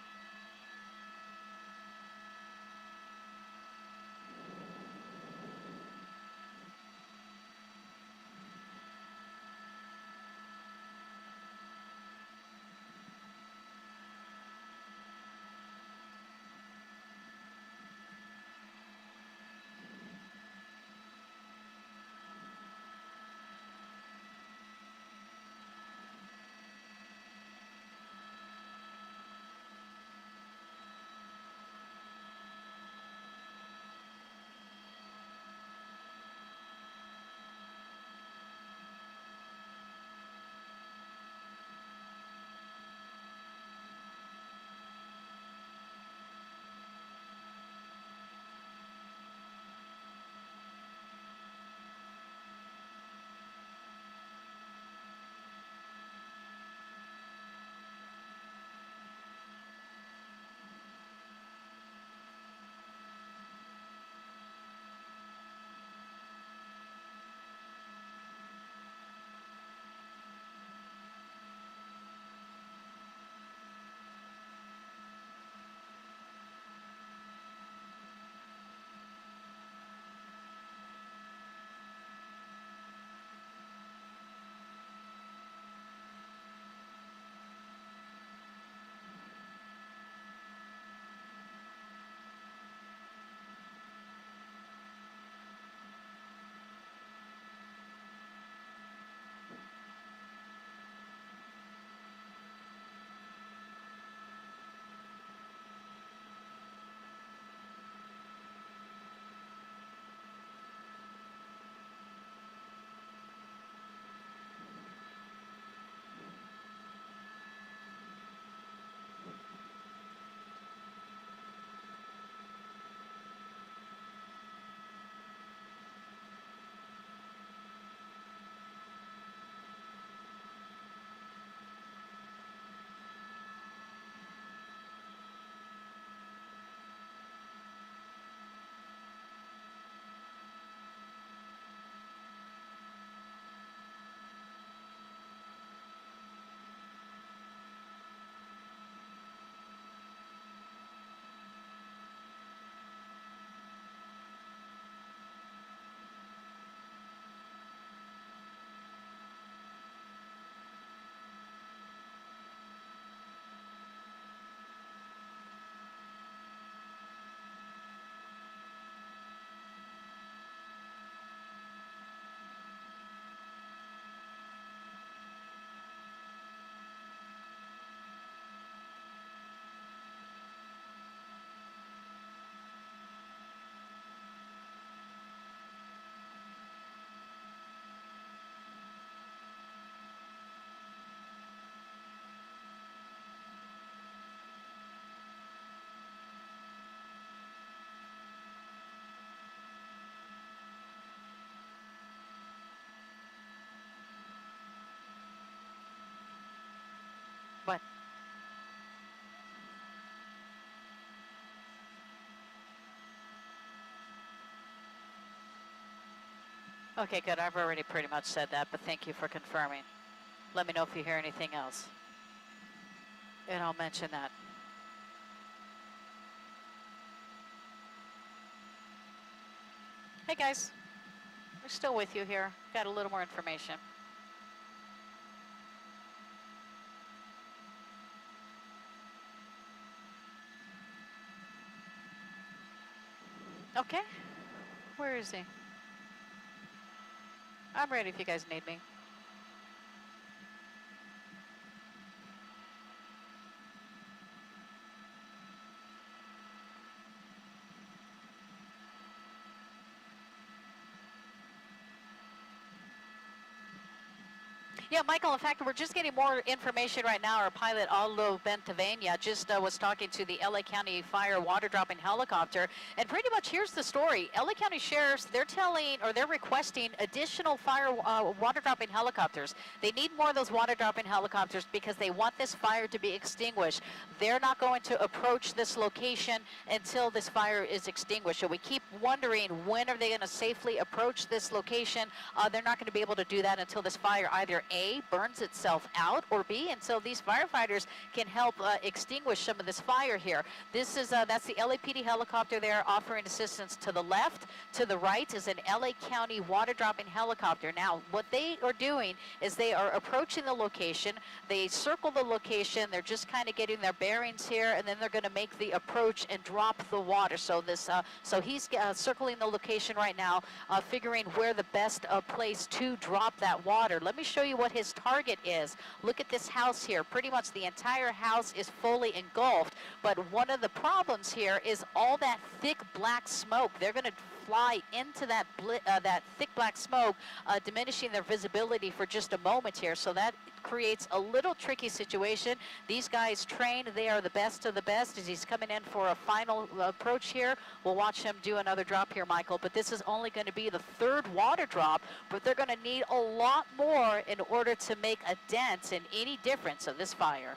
What? Okay, good. I've already pretty much said that, but thank you for confirming. Let me know if you hear anything else. And I'll mention that. Hey guys, we're still with you here. Got a little more information. Okay, where is he? I'm ready if you guys need me. Yeah, Michael, in fact, we're just getting more information right now. Our pilot, Aldo Bentavenia, just was talking to the LA County Fire water dropping helicopter. And pretty much here's the story. LA County Sheriffs, they're requesting additional fire water dropping helicopters. They need more of those water dropping helicopters because they want this fire to be extinguished. They're not going to approach this location until this fire is extinguished. So we keep wondering, when are they going to safely approach this location? They're not going to be able to do that until this fire either A, burns itself out, or B, until these firefighters can help extinguish some of this fire here. This is that's the LAPD helicopter there offering assistance. To the left, to the right is an LA County water dropping helicopter. Now, what they are doing is they are approaching the location. They circle the location. They're just kind of getting their bearings here, and then they're going to make the approach and drop the water. So this, so he's circling the location right now, figuring where the best place to drop that water. Let me show you what his target is. Look at this house here. Pretty much the entire house is fully engulfed, but one of the problems here is all that thick black smoke. They're going to fly into that that thick black smoke, diminishing their visibility for just a moment here. So that creates a little tricky situation. These guys trained, they are the best of the best. As he's coming in for a final approach here, we'll watch him do another drop here, Michael. But this is only going to be the third water drop, but they're going to need a lot more in order to make a dent in any difference of this fire.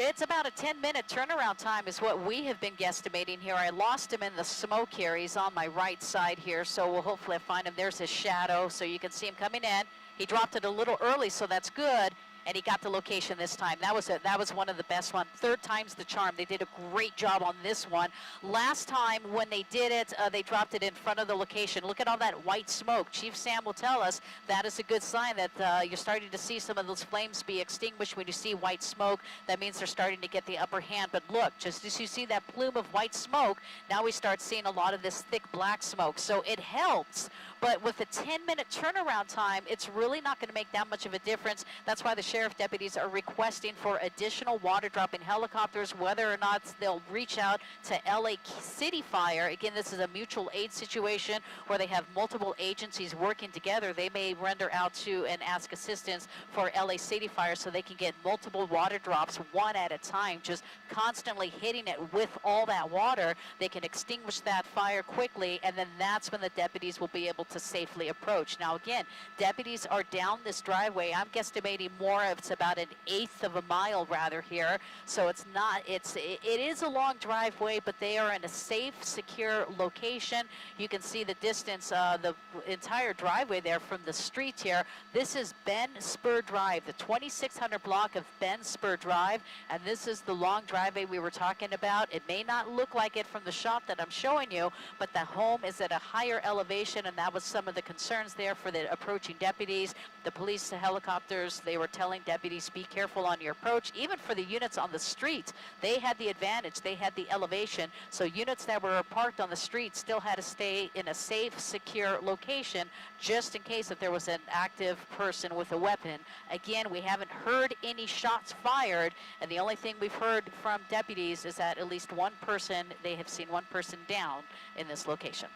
It's about a 10-minute turnaround time is what we have been guesstimating here. I lost him in the smoke here. He's on my right side here, so we'll hopefully find him. There's his shadow, so you can see him coming in. He dropped it a little early, so that's good. And he got the location this time. That was one of the best ones. Third time's the charm. They did a great job on this one. Last time when they did it, they dropped it in front of the location. Look at all that white smoke. Chief Sam will tell us that is a good sign that you're starting to see some of those flames be extinguished. When you see white smoke, that means they're starting to get the upper hand. But look, just as you see that plume of white smoke, now we start seeing a lot of this thick black smoke. So it helps. But with a 10-minute turnaround time, it's really not going to make that much of a difference. That's why the sheriff deputies are requesting for additional water dropping helicopters, whether or not they'll reach out to LA City Fire. Again, this is a mutual aid situation where they have multiple agencies working together. They may render out to and ask assistance for LA City Fire so they can get multiple water drops one at a time, just constantly hitting it with all that water. They can extinguish that fire quickly, and then that's when the deputies will be able to safely approach. Now again, deputies are down this driveway. I'm guesstimating more of, it's about 1/8 of a mile rather here. So it's not, it is a long driveway, but they are in a safe, secure location. You can see the distance, the entire driveway there from the street here. This is Ben Spur Drive, the 2600 block of Ben Spur Drive, and this is the long driveway we were talking about. It may not look like it from the shot that I'm showing you, but the home is at a higher elevation, and that was some of the concerns there for the approaching deputies. The police helicopters, they were telling deputies, be careful on your approach. Even for the units on the street, they had the advantage. They had the elevation. So units that were parked on the street still had to stay in a safe, secure location, just in case if there was an active person with a weapon. Again, we haven't heard any shots fired, and the only thing we've heard from deputies is that at least one person, they have seen one person down in this location.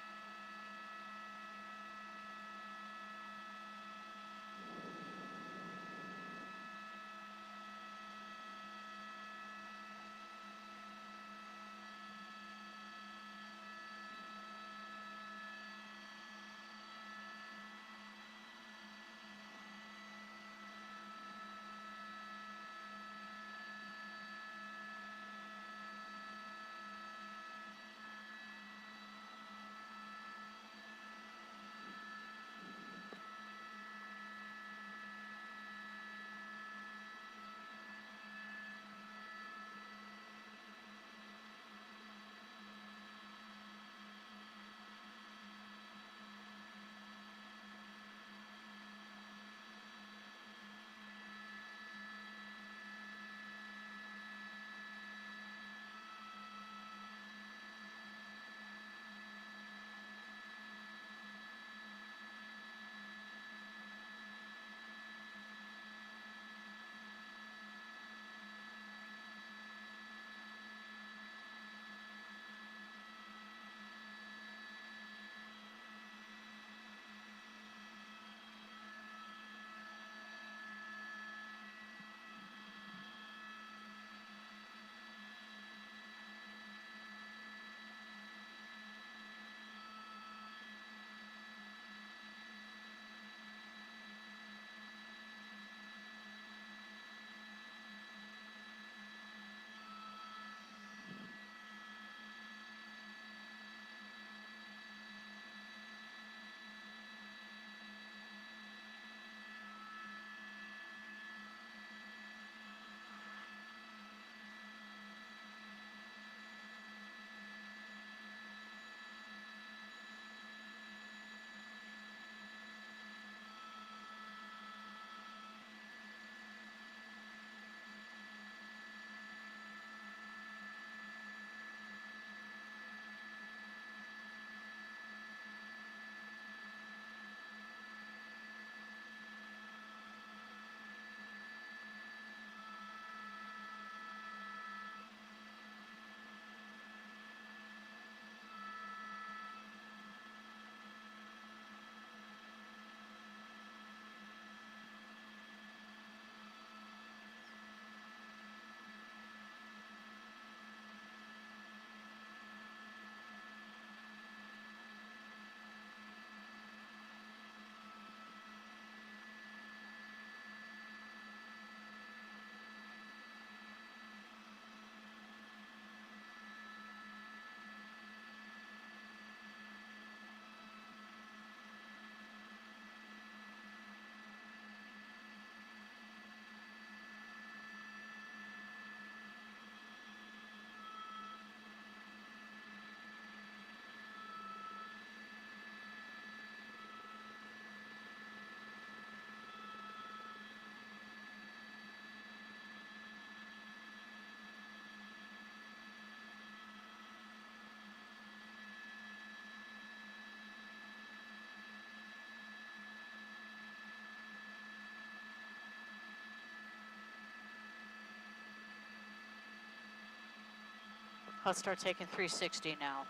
I'll start taking 360 now.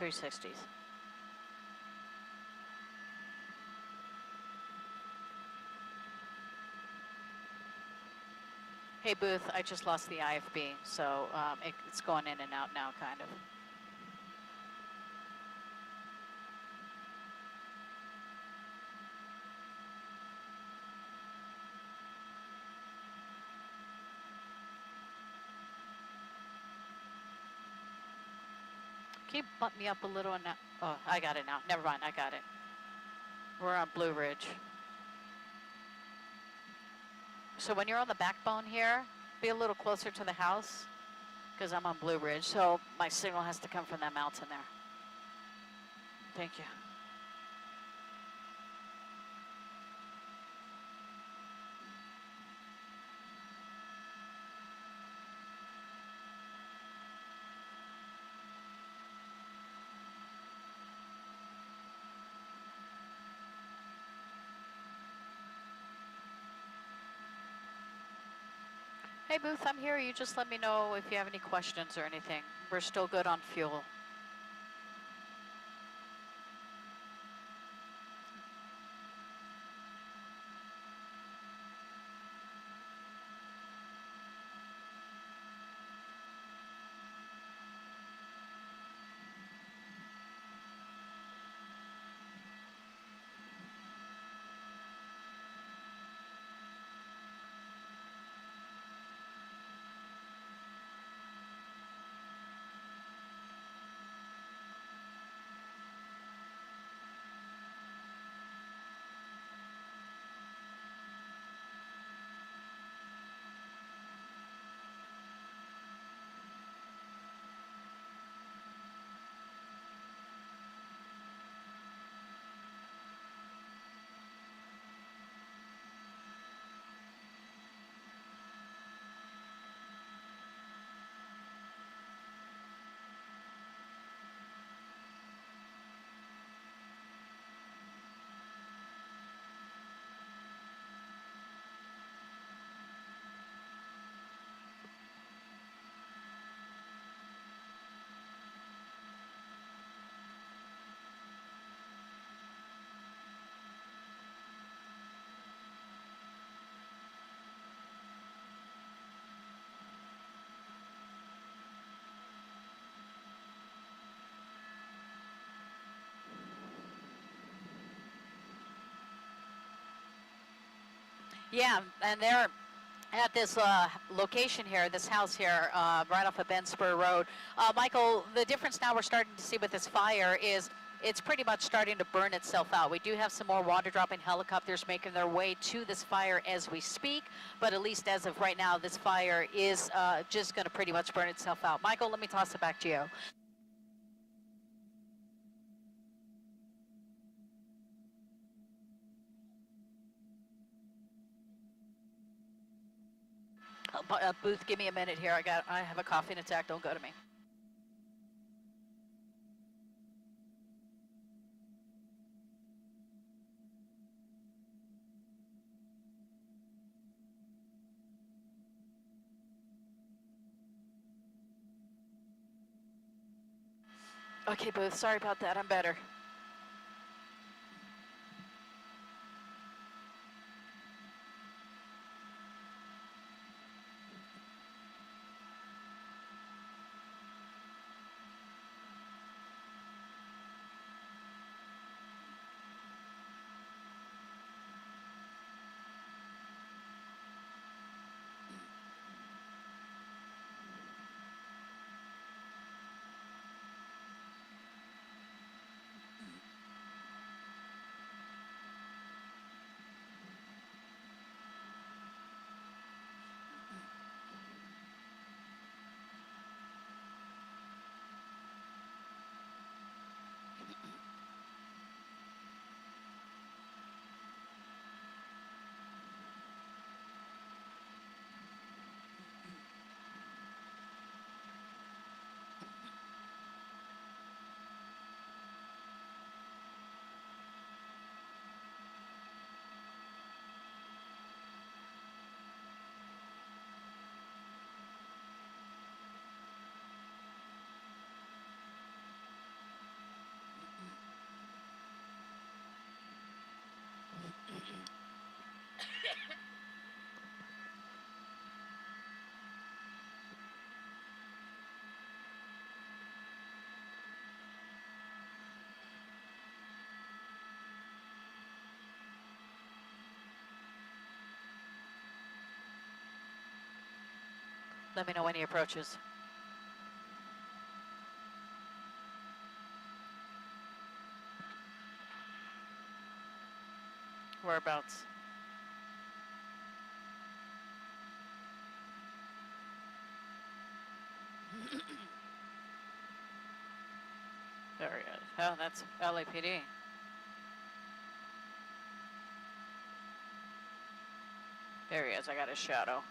360s. Hey Booth, I just lost the IFB, so it's going in and out now, kind of. Can you bump me up a little now? Oh, I got it now. Never mind, I got it. We're on Blue Ridge. So when you're on the backbone here, be a little closer to the house, because I'm on Blue Ridge, so my signal has to come from that mountain there. Thank you. Hey Booth, I'm here. You just let me know if you have any questions or anything. We're still good on fuel. Yeah, and they're at this location here, this house here, right off of Ben Spur Road. Michael, the difference now we're starting to see with this fire is it's pretty much starting to burn itself out. We do have some more water dropping helicopters making their way to this fire as we speak, but at least as of right now, this fire is just going to pretty much burn itself out. Michael, let me toss it back to you. Booth, give me a minute here. I have a coughing attack. Don't go to me. Okay, Booth, sorry about that. I'm better. Let me know when he approaches. Whereabouts? There he is. Oh, that's LAPD. There he is. I got his shadow.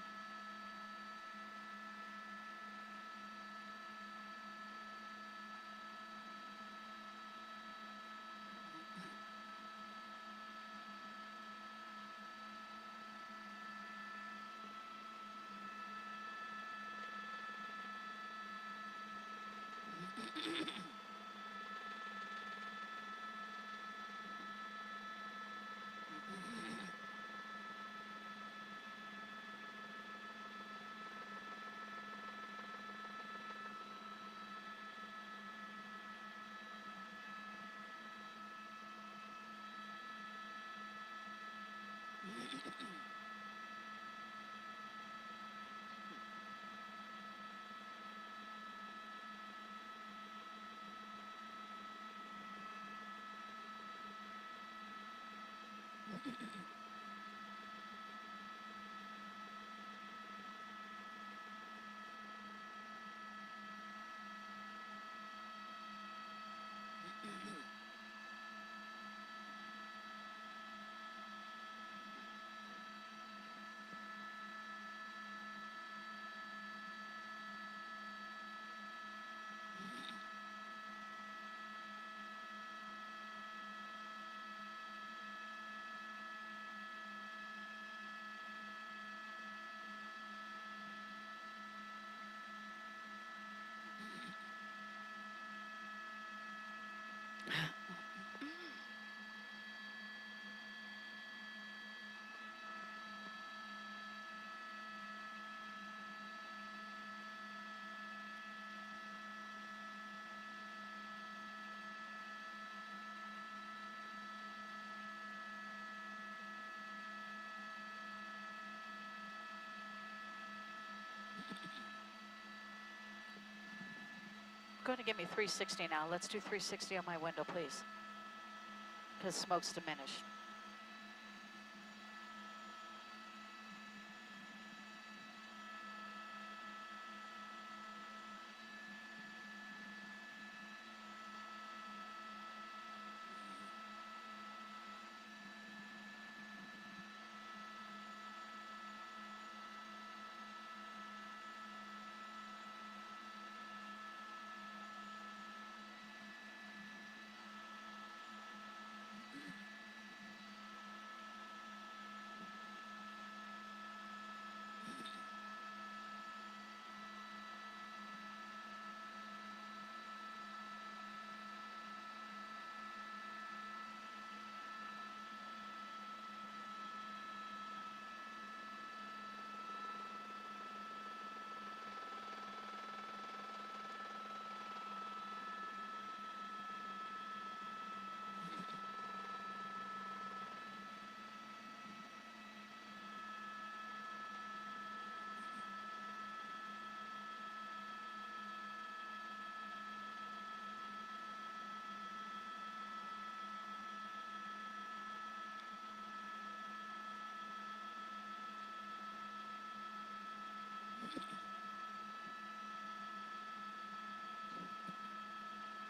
Going to give me 360 now. Let's do 360 on my window, please. Because smoke's diminished.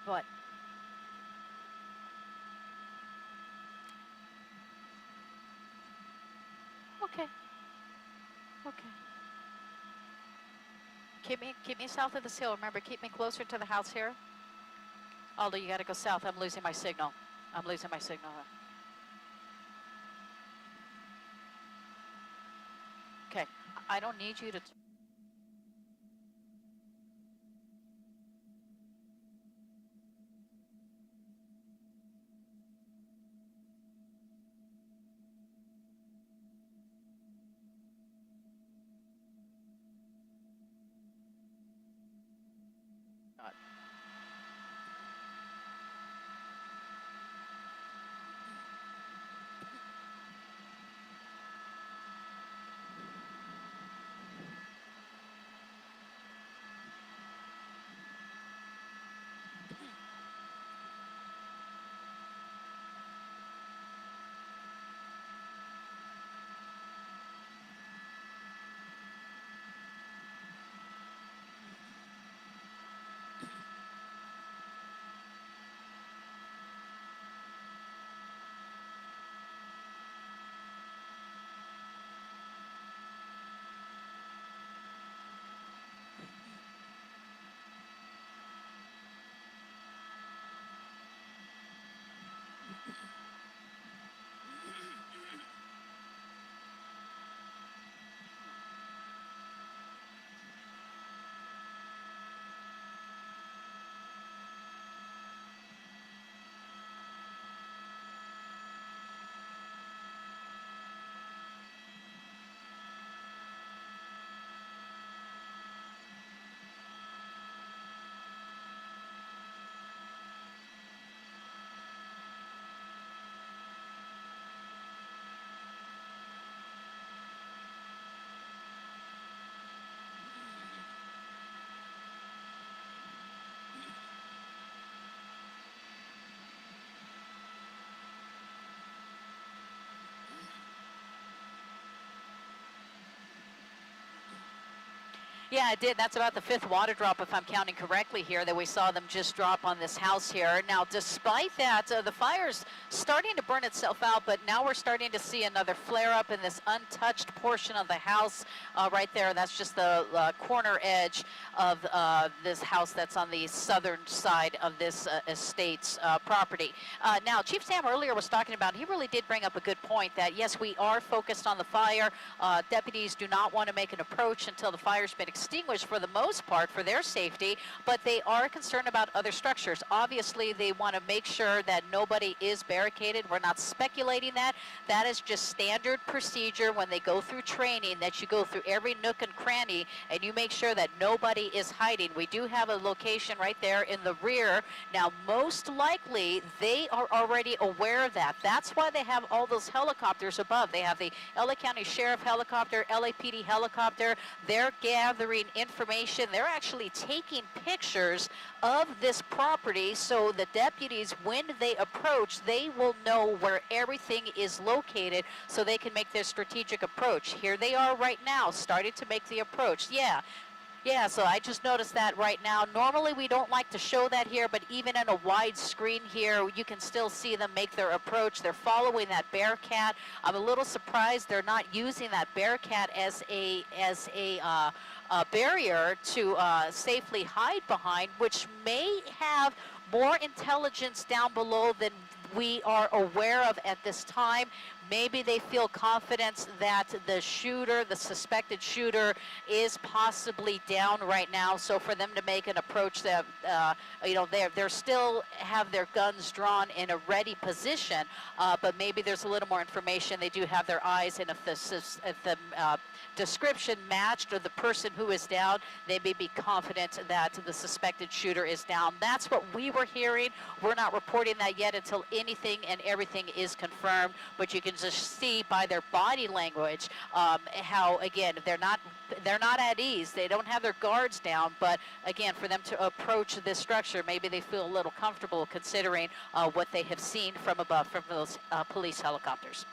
What? Okay. Okay. Keep me south of this hill. Remember, keep me closer to the house here. Aldo, you got to go south. I'm losing my signal. I'm losing my signal. Okay. I don't need you to... Yeah, it did. That's about the fifth water drop, if I'm counting correctly here, that we saw them just drop on this house here. Now, despite that, the fire's starting to burn itself out, but now we're starting to see another flare up in this untouched portion of the house right there. That's just the corner edge of this house that's on the southern side of this estate's property. Now, Chief Sam earlier was talking about, he really did bring up a good point that, yes, we are focused on the fire. Deputies do not want to make an approach until the fire's been extinguished for the most part for their safety, but they are concerned about other structures. Obviously, they want to make sure that nobody is barricaded. We're not speculating that. That is just standard procedure when they go through training, that you go through every nook and cranny and you make sure that nobody is hiding. We do have a location right there in the rear. Now, most likely, they are already aware of that. That's why they have all those helicopters above. They have the LA County Sheriff helicopter, LAPD helicopter. They're gathering information. They're actually taking pictures of this property, so the deputies, when they approach, they will know where everything is located so they can make their strategic approach. Here they are right now, starting to make the approach. Yeah, so I just noticed that right now. Normally we don't like to show that here, but even in a wide screen here, you can still see them make their approach. They're following that Bearcat. I'm a little surprised they're not using that Bearcat as a barrier to safely hide behind, which may have more intelligence down below than we are aware of at this time. Maybe they feel confidence that the shooter, the suspected shooter, is possibly down right now. So for them to make an approach that, you know, they're still have their guns drawn in a ready position, but maybe there's a little more information. They do have their eyes, and if the description matched or the person who is down, they may be confident that the suspected shooter is down. That's what we were hearing. We're not reporting that yet until anything and everything is confirmed, but you can just see by their body language how, again, they're not at ease. They don't have their guards down, but again, for them to approach this structure, maybe they feel a little comfortable considering what they have seen from above from those police helicopters.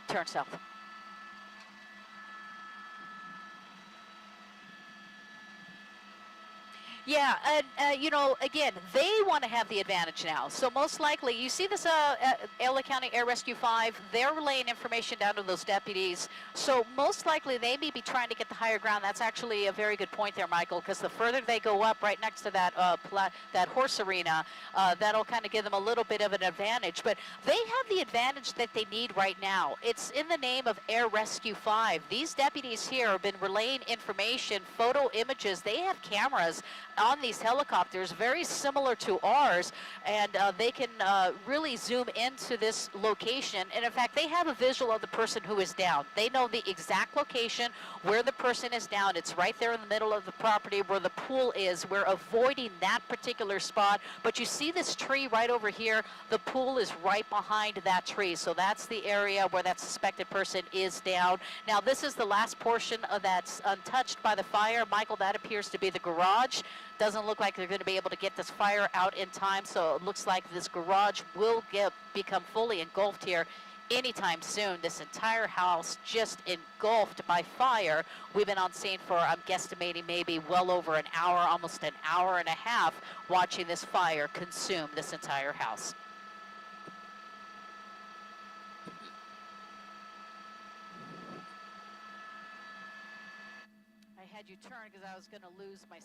Turn south. Yeah, and you know, again, they want to have the advantage now. So most likely, you see this LA County Air Rescue 5, they're relaying information down to those deputies. So most likely, they may be trying to get the higher ground. That's actually a very good point there, Michael, because the further they go up right next to that that horse arena, that'll kind of give them a little bit of an advantage. But they have the advantage that they need right now. It's in the name of Air Rescue 5. These deputies here have been relaying information, photo images. They have cameras on these helicopters very similar to ours, and they can really zoom into this location, and in fact they have a visual of the person who is down. They know the exact location where the person is down. It's right there in the middle of the property where the pool is. We're avoiding that particular spot, but you see this tree right over here. The pool is right behind that tree, so that's the area where that suspected person is down. Now this is the last portion of that's untouched by the fire. Michael, that appears to be the garage. Doesn't look like they're going to be able to get this fire out in time, so it looks like this garage will become fully engulfed here anytime soon. This entire house just engulfed by fire. We've been on scene for, I'm guesstimating, maybe well over an hour, almost an hour and a half, watching this fire consume this entire house. I had you turn because I was going to lose my